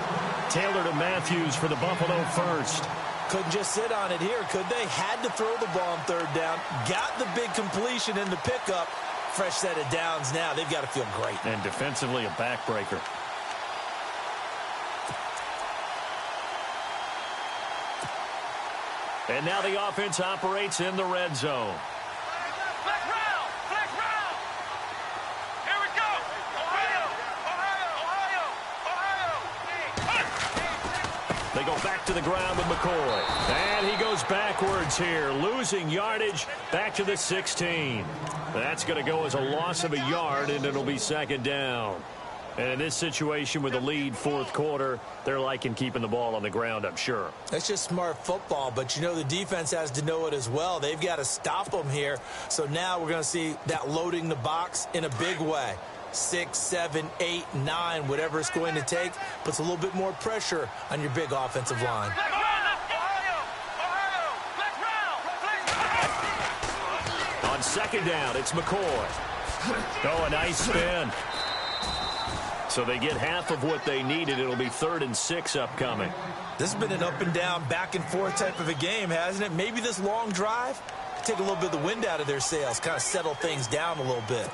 Taylor to Matthews for the Buffalo first. Couldn't just sit on it here, could they? Had to throw the ball on third down. Got the big completion in the pickup. Fresh set of downs now. They've got to feel great. And defensively, a backbreaker. And now the offense operates in the red zone. They go back to the ground with McCoy. And he goes backwards here, losing yardage back to the 16. That's going to go as a loss of a yard, and it'll be second down. And in this situation with the lead fourth quarter, they're liking keeping the ball on the ground, I'm sure. That's just smart football, but you know the defense has to know it as well. They've got to stop them here. So now we're going to see that loading the box in a big way. 6, 7, 8, 9, whatever it's going to take, puts a little bit more pressure on your big offensive line. On second down, it's McCoy. Oh, a nice spin. So they get half of what they needed. It'll be 3rd and 6 upcoming. This has been an up and down, back and forth type of a game, hasn't it? Maybe this long drive could take a little bit of the wind out of their sails, kind of settle things down a little bit.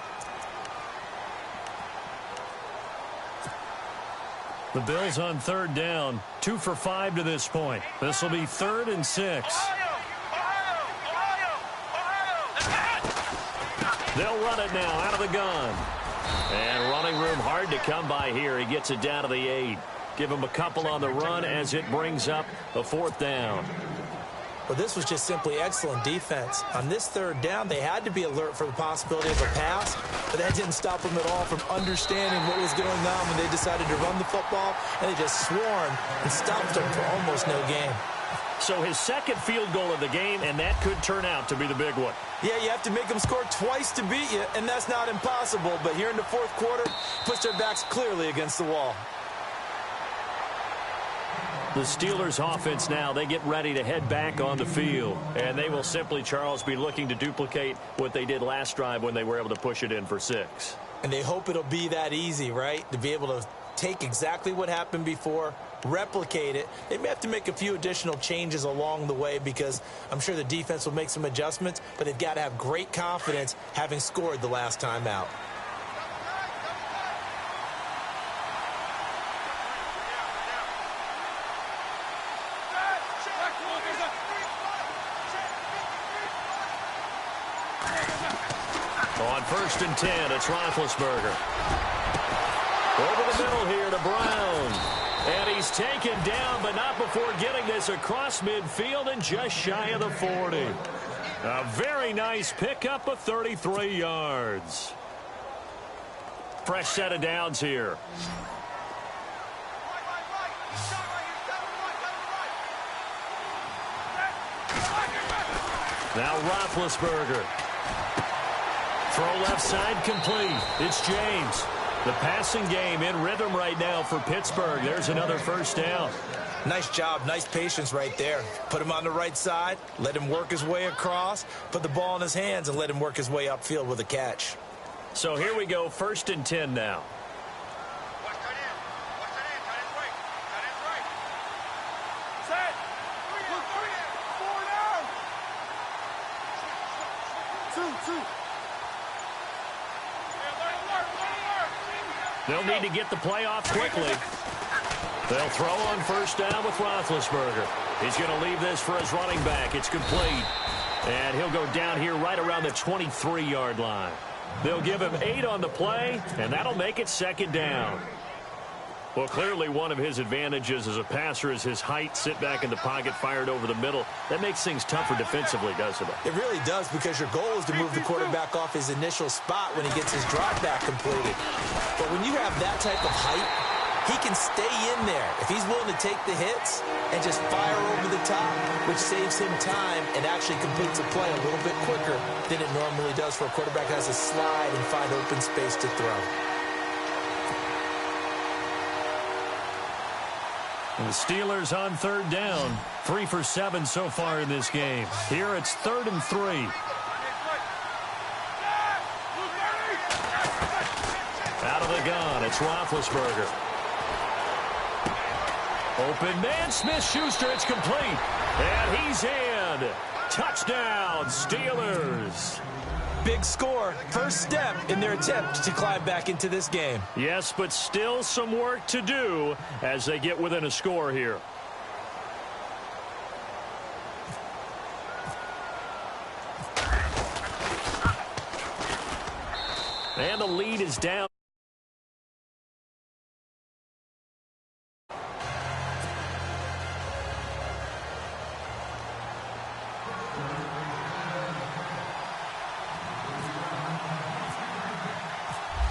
The Bills on third down, 2 for 5 to this point. This will be 3rd and 6. They'll run it now out of the gun. And running room hard to come by here. He gets it down to the 8. Give him a couple on the run as it brings up the 4th down. Well, this was just simply excellent defense. On this third down, they had to be alert for the possibility of a pass, but that didn't stop them at all from understanding what was going on when they decided to run the football, and they just swarmed and stopped them for almost no gain. So his second field goal of the game, and that could turn out to be the big one. Yeah, you have to make them score twice to beat you, and that's not impossible. But here in the fourth quarter, puts their backs clearly against the wall. The Steelers offense now, they get ready to head back on the field. And they will simply, Charles, be looking to duplicate what they did last drive when they were able to push it in for 6. And they hope it'll be that easy, right? To be able to take exactly what happened before, replicate it. They may have to make a few additional changes along the way because I'm sure the defense will make some adjustments, but they've got to have great confidence having scored the last time out. On 1st and 10, it's Roethlisberger. Over the middle here to Brown. And he's taken down, but not before getting this across midfield and just shy of the 40. A very nice pickup of 33 yards. Fresh set of downs here. Now Roethlisberger. Throw left side complete. It's James. The passing game in rhythm right now for Pittsburgh. There's another first down. Nice job. Nice patience right there. Put him on the right side. Let him work his way across. Put the ball in his hands and let him work his way upfield with a catch. So here we go. 1st and 10 now. They'll need to get the play off quickly. They'll throw on 1st down with Roethlisberger. He's going to leave this for his running back. It's complete. And he'll go down here right around the 23-yard line. They'll give him 8 on the play, and that'll make it 2nd down. Well, clearly one of his advantages as a passer is his height, sit back in the pocket, fired over the middle. That makes things tougher defensively, doesn't it? It really does, because your goal is to move the quarterback off his initial spot when he gets his drop back completed. But when you have that type of height, he can stay in there if he's willing to take the hits and just fire over the top, which saves him time and actually completes a play a little bit quicker than it normally does for a quarterback who has to slide and find open space to throw. And the Steelers on 3rd down. 3 for 7 so far in this game. Here it's 3rd and 3. Out of the gun, it's Roethlisberger. Open man, Smith-Schuster, it's complete. And he's in. Touchdown, Steelers. Big score. First step in their attempt to climb back into this game. Yes, but still some work to do as they get within a score here. And the lead is down.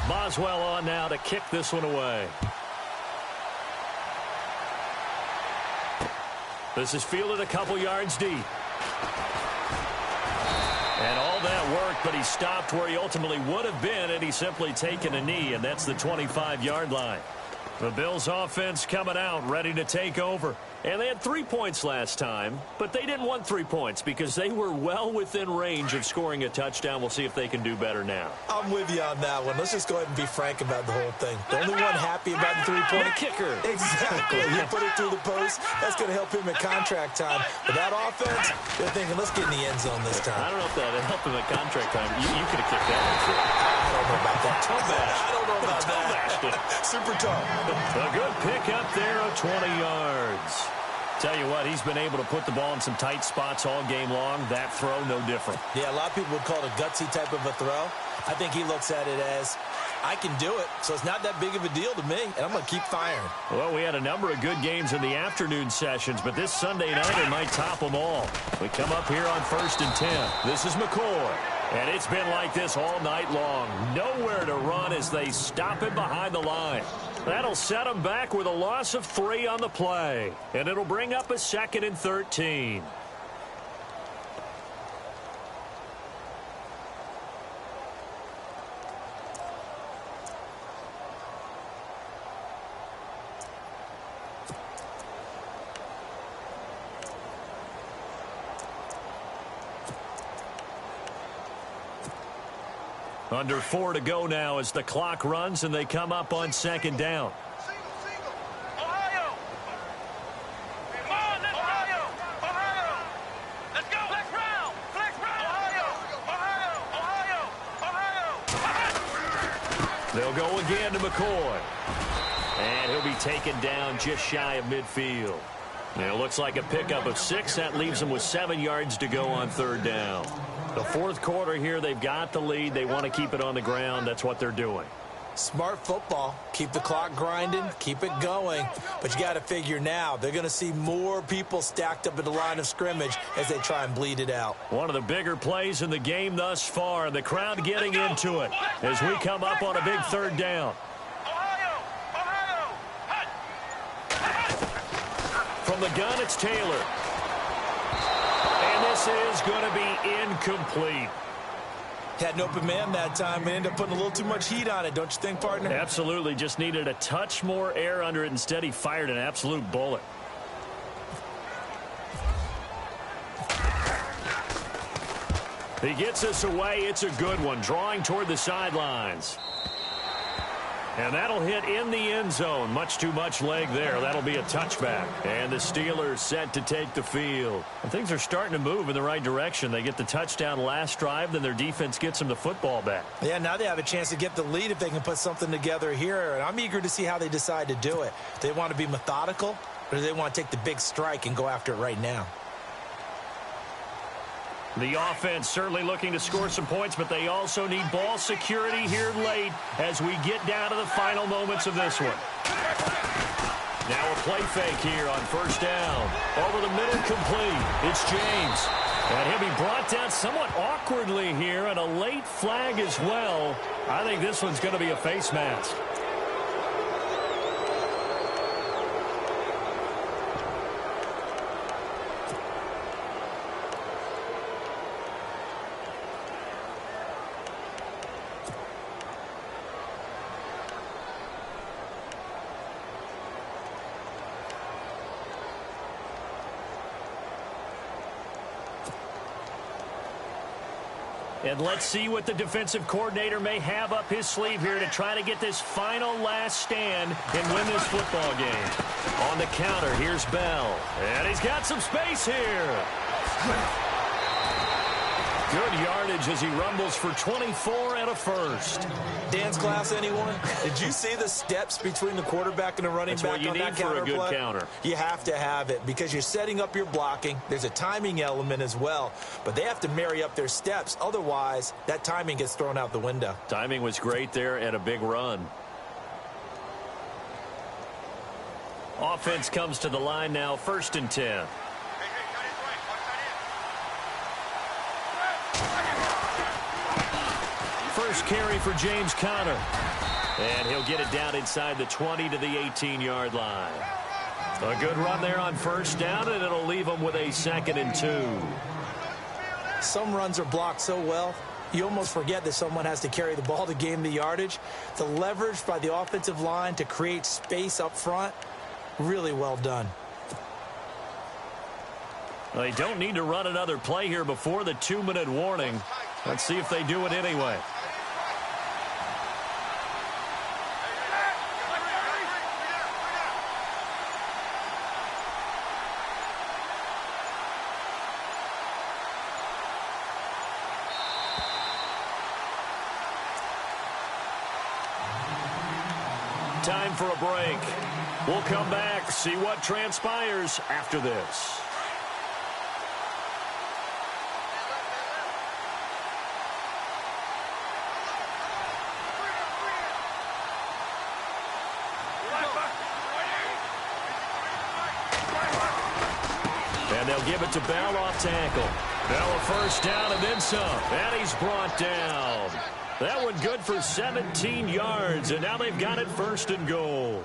Boswell on now to kick this one away. This is fielded a couple yards deep. And all that work, but he stopped where he ultimately would have been had he simply taken a knee, and that's the 25-yard line. The Bills offense coming out, ready to take over. And they had 3 points last time, but they didn't want 3 points because they were well within range of scoring a touchdown. We'll see if they can do better now. I'm with you on that one. Let's just go ahead and be frank about the whole thing. The only one happy about the 3-point kicker. Exactly. You put it through the post. That's going to help him at contract time. But that offense, they're thinking, let's get in the end zone this time. I don't know if that would help him at contract time. You could have kicked that one too. I don't know about that. I don't know about that. Super tough. A good pick up there of 20 yards. Tell you what, he's been able to put the ball in some tight spots all game long. That throw, no different. Yeah, a lot of people would call it a gutsy type of a throw. I think he looks at it as, I can do it, so it's not that big of a deal to me, and I'm going to keep firing. Well, we had a number of good games in the afternoon sessions, but this Sunday nighter might top them all. We come up here on 1st and 10. This is McCoy. And it's been like this all night long. Nowhere to run as they stop him behind the line. That'll set him back with a loss of 3 on the play. And it'll bring up a 2nd and 13. Under 4 to go now as the clock runs and they come up on 2nd down. Ohio! Come on, let's Ohio! Ohio! Let's go! Flex round! Flex round! Ohio! Ohio! Ohio! They'll go again to McCoy. And he'll be taken down just shy of midfield. Now it looks like a pickup of 6. That leaves them with 7 yards to go on 3rd down. The 4th quarter here, they've got the lead. They want to keep it on the ground. That's what they're doing. Smart football. Keep the clock grinding. Keep it going. But you got to figure now, they're going to see more people stacked up at the line of scrimmage as they try and bleed it out. One of the bigger plays in the game thus far. The crowd getting into it as we come up on a big 3rd down. Ohio! From the gun, it's Taylor. And this is going to be incomplete. Had an open man that time and ended up putting a little too much heat on it, don't you think, partner? Absolutely. Just needed a touch more air under it. Instead, he fired an absolute bullet. He gets us away. It's a good one. Drawing toward the sidelines. And that'll hit in the end zone. Much too much leg there. That'll be a touchback. And the Steelers set to take the field. And things are starting to move in the right direction. They get the touchdown last drive, then their defense gets them the football back. Yeah, now they have a chance to get the lead if they can put something together here. And I'm eager to see how they decide to do it. Do they want to be methodical, or do they want to take the big strike and go after it right now? The offense certainly looking to score some points, but they also need ball security here late as we get down to the final moments of this one. Now a play fake here on 1st down. Over the middle, complete. It's James. And he'll be brought down somewhat awkwardly here, and a late flag as well. I think this one's going to be a face mask. And let's see what the defensive coordinator may have up his sleeve here to try to get this final last stand and win this football game. On the counter, here's Bell. And he's got some space here. Good yardage as he rumbles for 24 and a first. Dance class, anyone? Did you see the steps between the quarterback and the running back on that counter play? That's what you need for a good counter. You have to have it because you're setting up your blocking. There's a timing element as well, but they have to marry up their steps. Otherwise, that timing gets thrown out the window. Timing was great there and a big run. Offense comes to the line now, 1st and 10. First carry for James Conner. And he'll get it down inside the 20 to the 18-yard line. A good run there on 1st down, and it'll leave him with a 2nd and 2. Some runs are blocked so well, you almost forget that someone has to carry the ball to gain the yardage. The leverage by the offensive line to create space up front, really well done. Well, they don't need to run another play here before the 2-minute warning. Let's see if they do it anyway. Time for a break. We'll come back, see what transpires after this. they'll give it to Bell off tackle. Bell a first down and then some. And he's brought down. That one good for 17 yards, and now they've got it 1st and goal.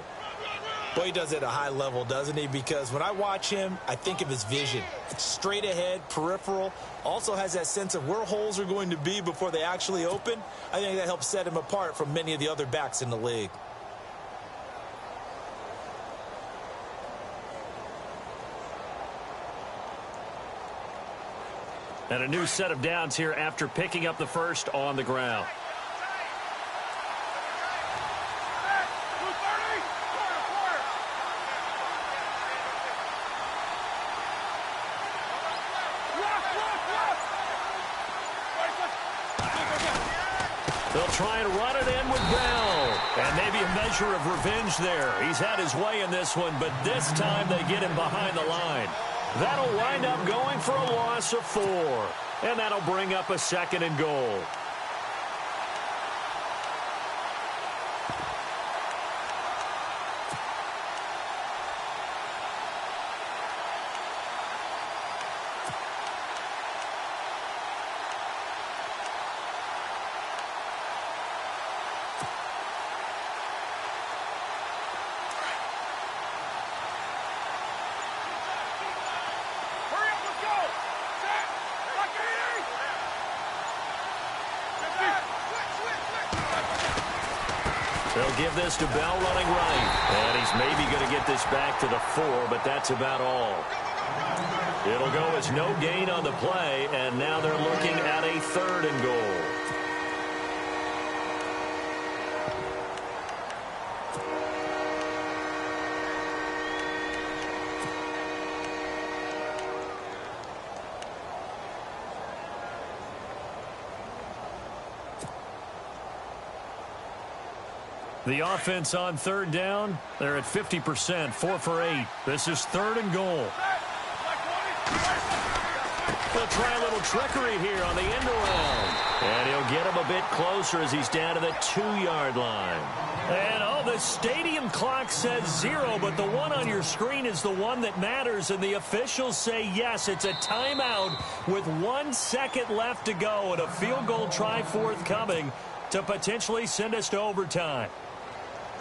Boy, he does it at a high level, doesn't he? Because when I watch him, I think of his vision. Straight ahead, peripheral. Also has that sense of where holes are going to be before they actually open. I think that helps set him apart from many of the other backs in the league. And a new set of downs here after picking up the first on the ground. They'll try and run it in with Bell. And maybe a measure of revenge there. He's had his way in this one, but this time they get him behind the line. That'll wind up going for a loss of 4. And that'll bring up a 2nd and goal. They'll give this to Bell running right. And he's maybe going to get this back to the 4, but that's about all. It'll go as no gain on the play, and now they're looking at a 3rd and goal. The offense on 3rd down, they're at 50%, 4 for 8. This is 3rd and goal. They'll try a little trickery here on the end around. And he'll get him a bit closer as he's down to the 2-yard line. And, the stadium clock says 0, but the one on your screen is the one that matters, and the officials say yes, it's a timeout with 1 second left to go and a field goal try forthcoming to potentially send us to overtime.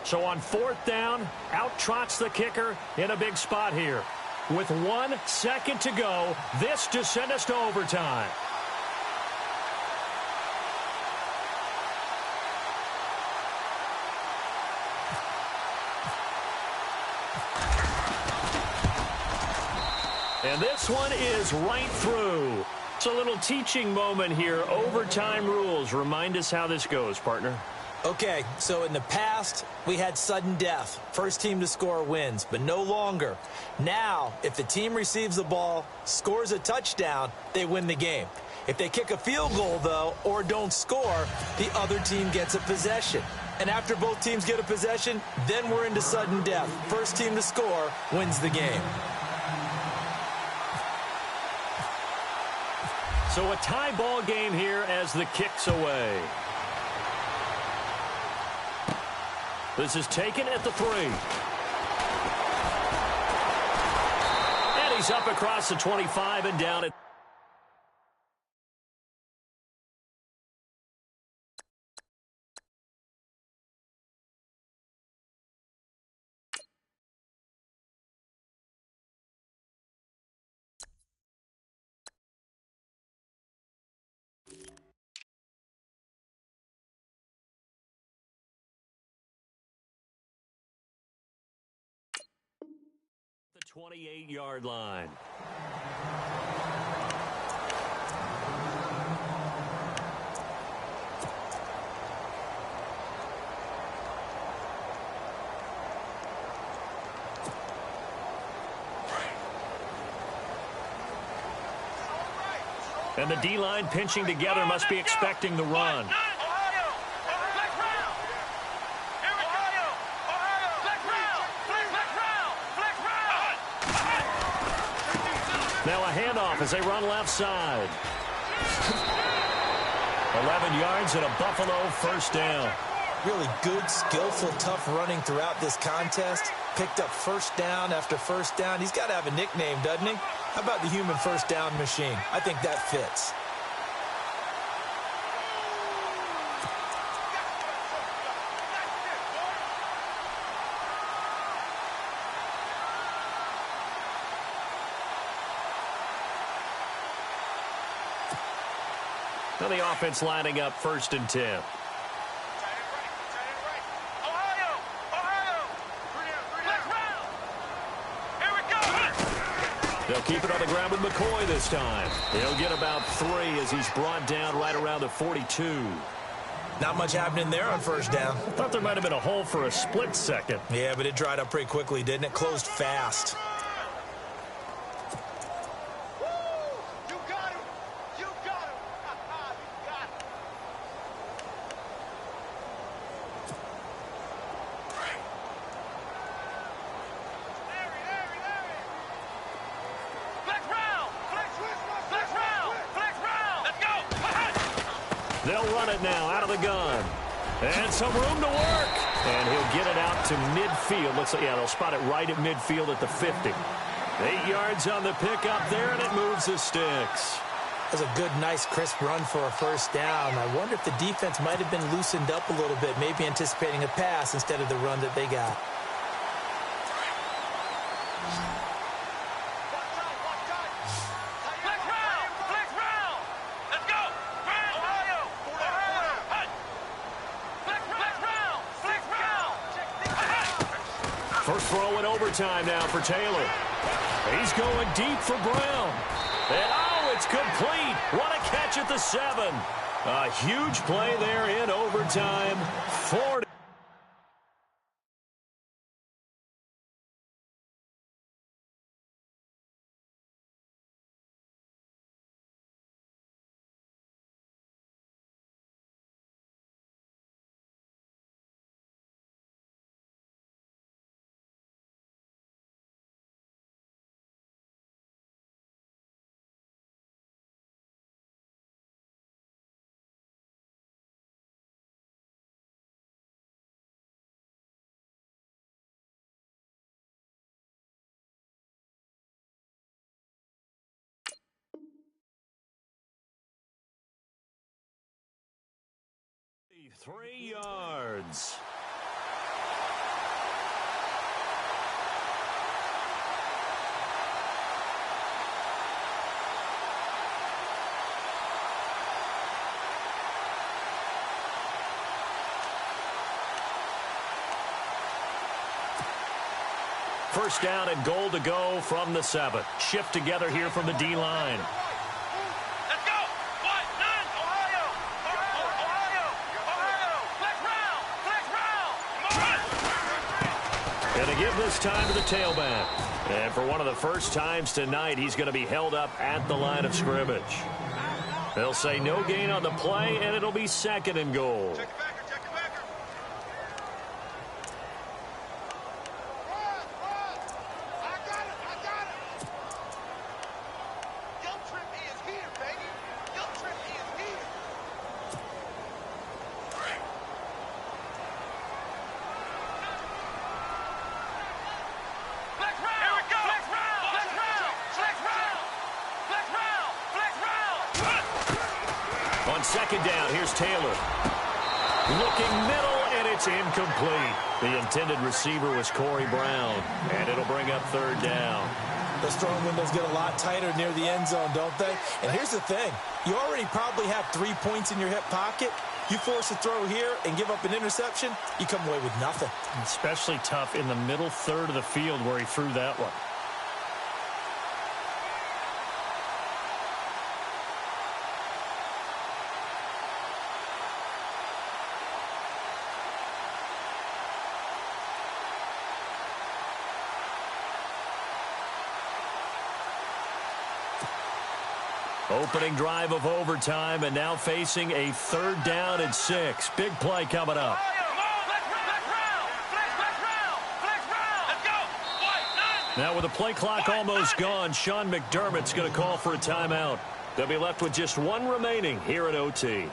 So on 4th down, out trots the kicker in a big spot here. With 1 second to go, this to send us to overtime. And this one is right through. It's a little teaching moment here. Overtime rules. Remind us how this goes, partner. Okay, so in the past, we had sudden death. First team to score wins, but no longer. Now, if the team receives the ball, scores a touchdown, they win the game. If they kick a field goal, though, or don't score, the other team gets a possession. And after both teams get a possession, then we're into sudden death. First team to score wins the game. So a tie ball game here as the kick's away. This is taken at the 3. And he's up across the 25 and down at the 28-yard line. And the D-line pinching together must be expecting the run. Now a handoff as they run left side. 11 yards and a Buffalo first down. Really good, skillful, tough running throughout this contest. Picked up first down after first down. He's got to have a nickname, doesn't he? How about the human first down machine? I think that fits. Now the offense lining up 1st and 10. They'll keep it on the ground with McCoy this time. He'll get about 3 as he's brought down right around the 42. Not much happening there on 1st down. I thought there might have been a hole for a split second. Yeah, but it dried up pretty quickly, didn't it? Closed fast. You got him! You got him! You got him! Flex round! Flex round! Flex round! Let's go! They'll run it now out of the gun. And some room to work. And he'll get it out to midfield. Looks like, yeah, they'll spot it right at midfield at the 50. 8 yards on the pickup there, and it moves the sticks. That was a good, nice, crisp run for a 1st down. I wonder if the defense might have been loosened up a little bit, maybe anticipating a pass instead of the run that they got. Flex round! Flex round! Let's go! Ohio! Ohio! Flex round! Flex round! First throw in overtime now for Taylor. He's going deep for Brown. And oh, it's complete. What a catch at the 7. A huge play there in overtime. 40. Three yards. First down and goal to go from the 7. Shift together here from the D-line. Let's go! What? None! Ohio! Ohio! Ohio! Flex round! Flex round! Going to give this time to the tailback. And for one of the first times tonight, he's going to be held up at the line of scrimmage. They'll say no gain on the play, and it'll be 2nd and goal. Check it backer! Check it backer! I got it! I got it! Yo, Trippy is here, baby! Yo, Trippy is here! Flex round! Here we go! Flex round! Flex round! Flex round! Flex round! Flex round! On 2nd down, here's Taylor. Looking middle, and it's incomplete. The intended receiver was Corey Brown, and it'll bring up 3rd down. Those throwing windows get a lot tighter near the end zone, don't they? And here's the thing. You already probably have 3 points in your hip pocket. You force a throw here and give up an interception, you come away with nothing. Especially tough in the middle 3rd of the field where he threw that one. Opening drive of overtime, and now facing a 3rd down and 6. Big play coming up. Now with the play clock almost gone, Sean McDermott's going to call for a timeout. They'll be left with just 1 remaining here at OT.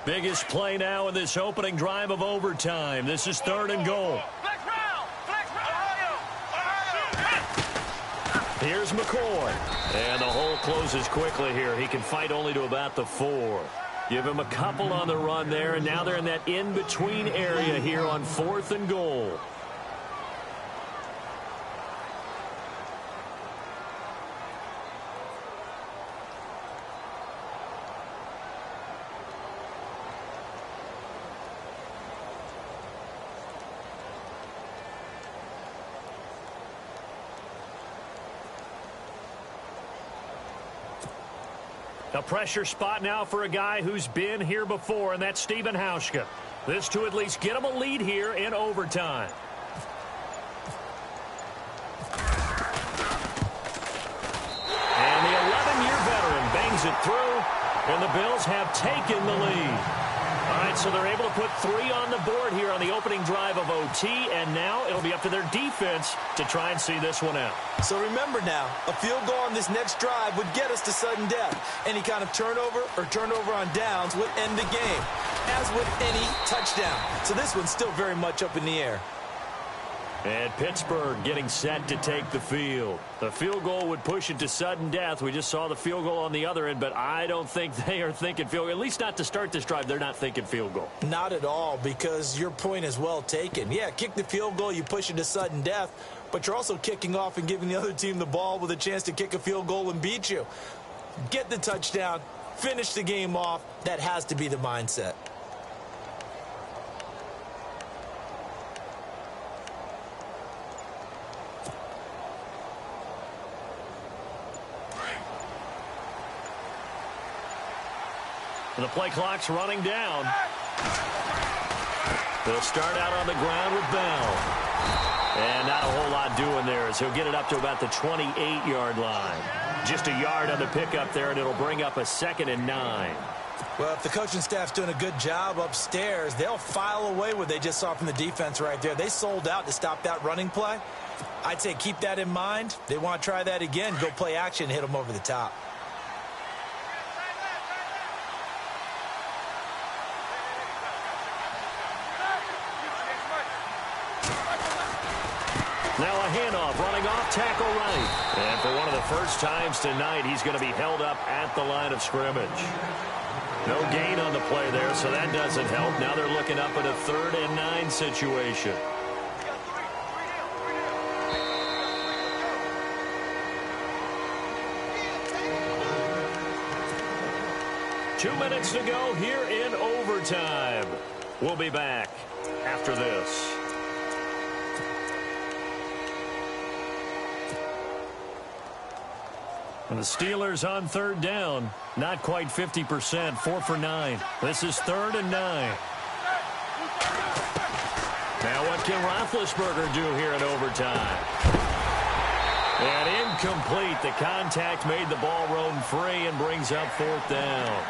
Biggest play now in this opening drive of overtime. This is 3rd and goal. Flex round. Flex round. Here's McCoy. And the hole closes quickly here. He can fight only to about the 4. Give him a couple on the run there, and now they're in that in-between area here on 4th and goal. A pressure spot now for a guy who's been here before, and that's Steven Hauschka. This to at least get him a lead here in overtime. And the 11-year veteran bangs it through, and the Bills have taken the lead. All right, so they're able to put 3 on the board here on the opening drive of OT, and now it'll be up to their defense to try and see this one out. So remember now, a field goal on this next drive would get us to sudden death. Any kind of turnover or turnover on downs would end the game, as would any touchdown. So this one's still very much up in the air. And Pittsburgh getting set to take the field. The field goal would push it to sudden death. We just saw the field goal on the other end, but I don't think they are thinking field goal. At least not to start this drive. They're not thinking field goal. Not at all, because your point is well taken. Yeah, kick the field goal, you push it to sudden death, but you're also kicking off and giving the other team the ball with a chance to kick a field goal and beat you. Get the touchdown, finish the game off. That has to be the mindset. And the play clock's running down. They'll start out on the ground with Bell. And not a whole lot doing there as he'll get it up to about the 28-yard line. Just a yard on the pickup there, and it'll bring up a 2nd and 9. Well, if the coaching staff's doing a good job upstairs, they'll file away what they just saw from the defense right there. They sold out to stop that running play. I'd say keep that in mind. They want to try that again, go play action, hit them over the top. Now a handoff, running off tackle right. And for one of the first times tonight, he's going to be held up at the line of scrimmage. No gain on the play there, so that doesn't help. Now they're looking up at a 3rd and 9 situation. Two minutes to go here in overtime. We'll be back after this. And the Steelers on 3rd down. Not quite 50%. 4 for 9. This is 3rd and 9. Now what can Roethlisberger do here in overtime? And incomplete. The contact made the ball roam free and brings up 4th down.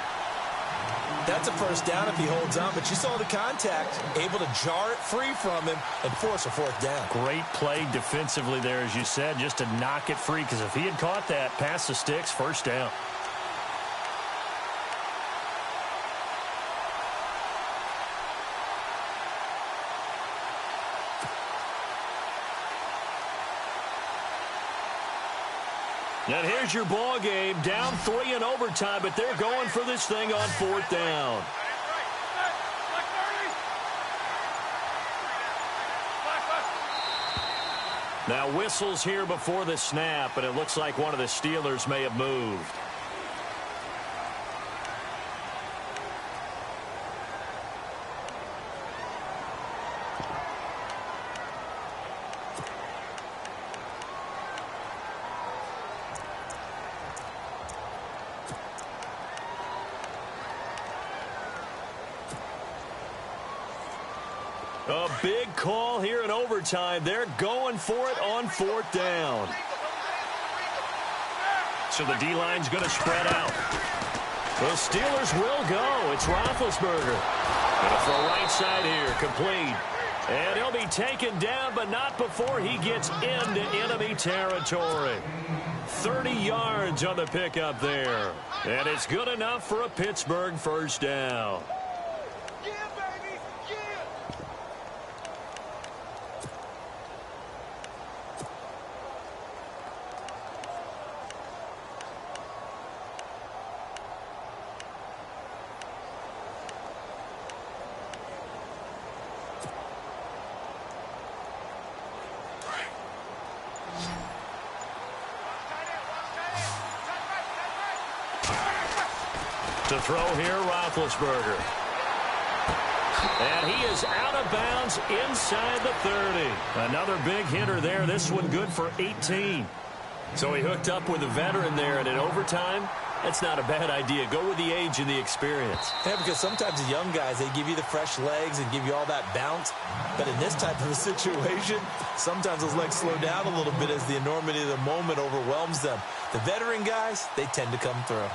That's a first down if he holds on, but you saw the contact, able to jar it free from him and force a 4th down. Great play defensively there, as you said, just to knock it free, because if he had caught that, past the sticks, 1st down. And here's your ball game, down 3 in overtime, but they're going for this thing on 4th down. Now whistles here before the snap, and it looks like one of the Steelers may have moved. A big call here in overtime. They're going for it on 4th down. So the D-line's going to spread out. The Steelers will go. It's Roethlisberger. Going to throw right side here, complete. And he'll be taken down, but not before he gets into enemy territory. 30 yards on the pickup there. And it's good enough for a Pittsburgh 1st down. To throw here, Roethlisberger. And he is out of bounds inside the 30. Another big hitter there. This one good for 18. So he hooked up with a veteran there, and in overtime, that's not a bad idea. Go with the age and the experience. Yeah, because sometimes the young guys, they give you the fresh legs and give you all that bounce. But in this type of a situation, sometimes those legs slow down a little bit as the enormity of the moment overwhelms them. The veteran guys, they tend to come through.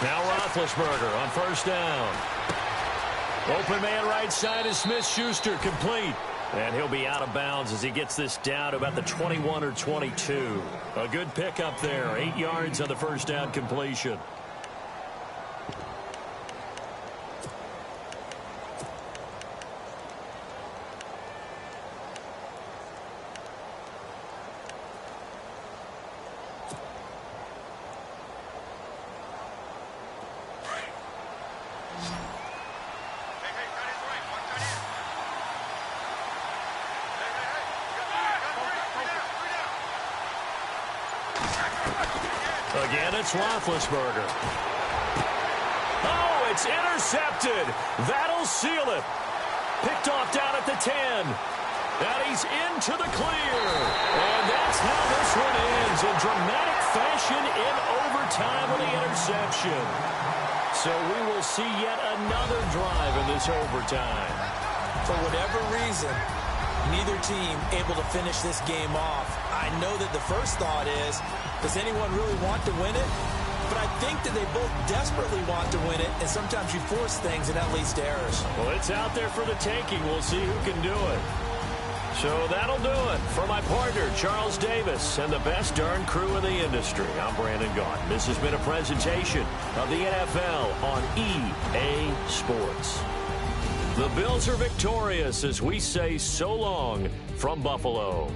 Now Roethlisberger on first down. Open man right side is Smith-Schuster, complete. And he'll be out of bounds as he gets this down to about the 21 or 22. A good pickup there. 8 yards on the first down completion. Again, it's Roethlisberger. Oh, it's intercepted. That'll seal it. Picked off down at the 10. And he's into the clear. And that's how this one ends, in dramatic fashion in overtime with the interception. So we will see yet another drive in this overtime. For whatever reason, neither team able to finish this game off. I know that the first thought is, does anyone really want to win it? But I think that they both desperately want to win it, and sometimes you force things, and that leads to errors. Well, it's out there for the taking. We'll see who can do it. So that'll do it. For my partner, Charles Davis, and the best darn crew in the industry, I'm Brandon Gaughan. This has been a presentation of the NFL on EA Sports. The Bills are victorious as we say so long from Buffalo.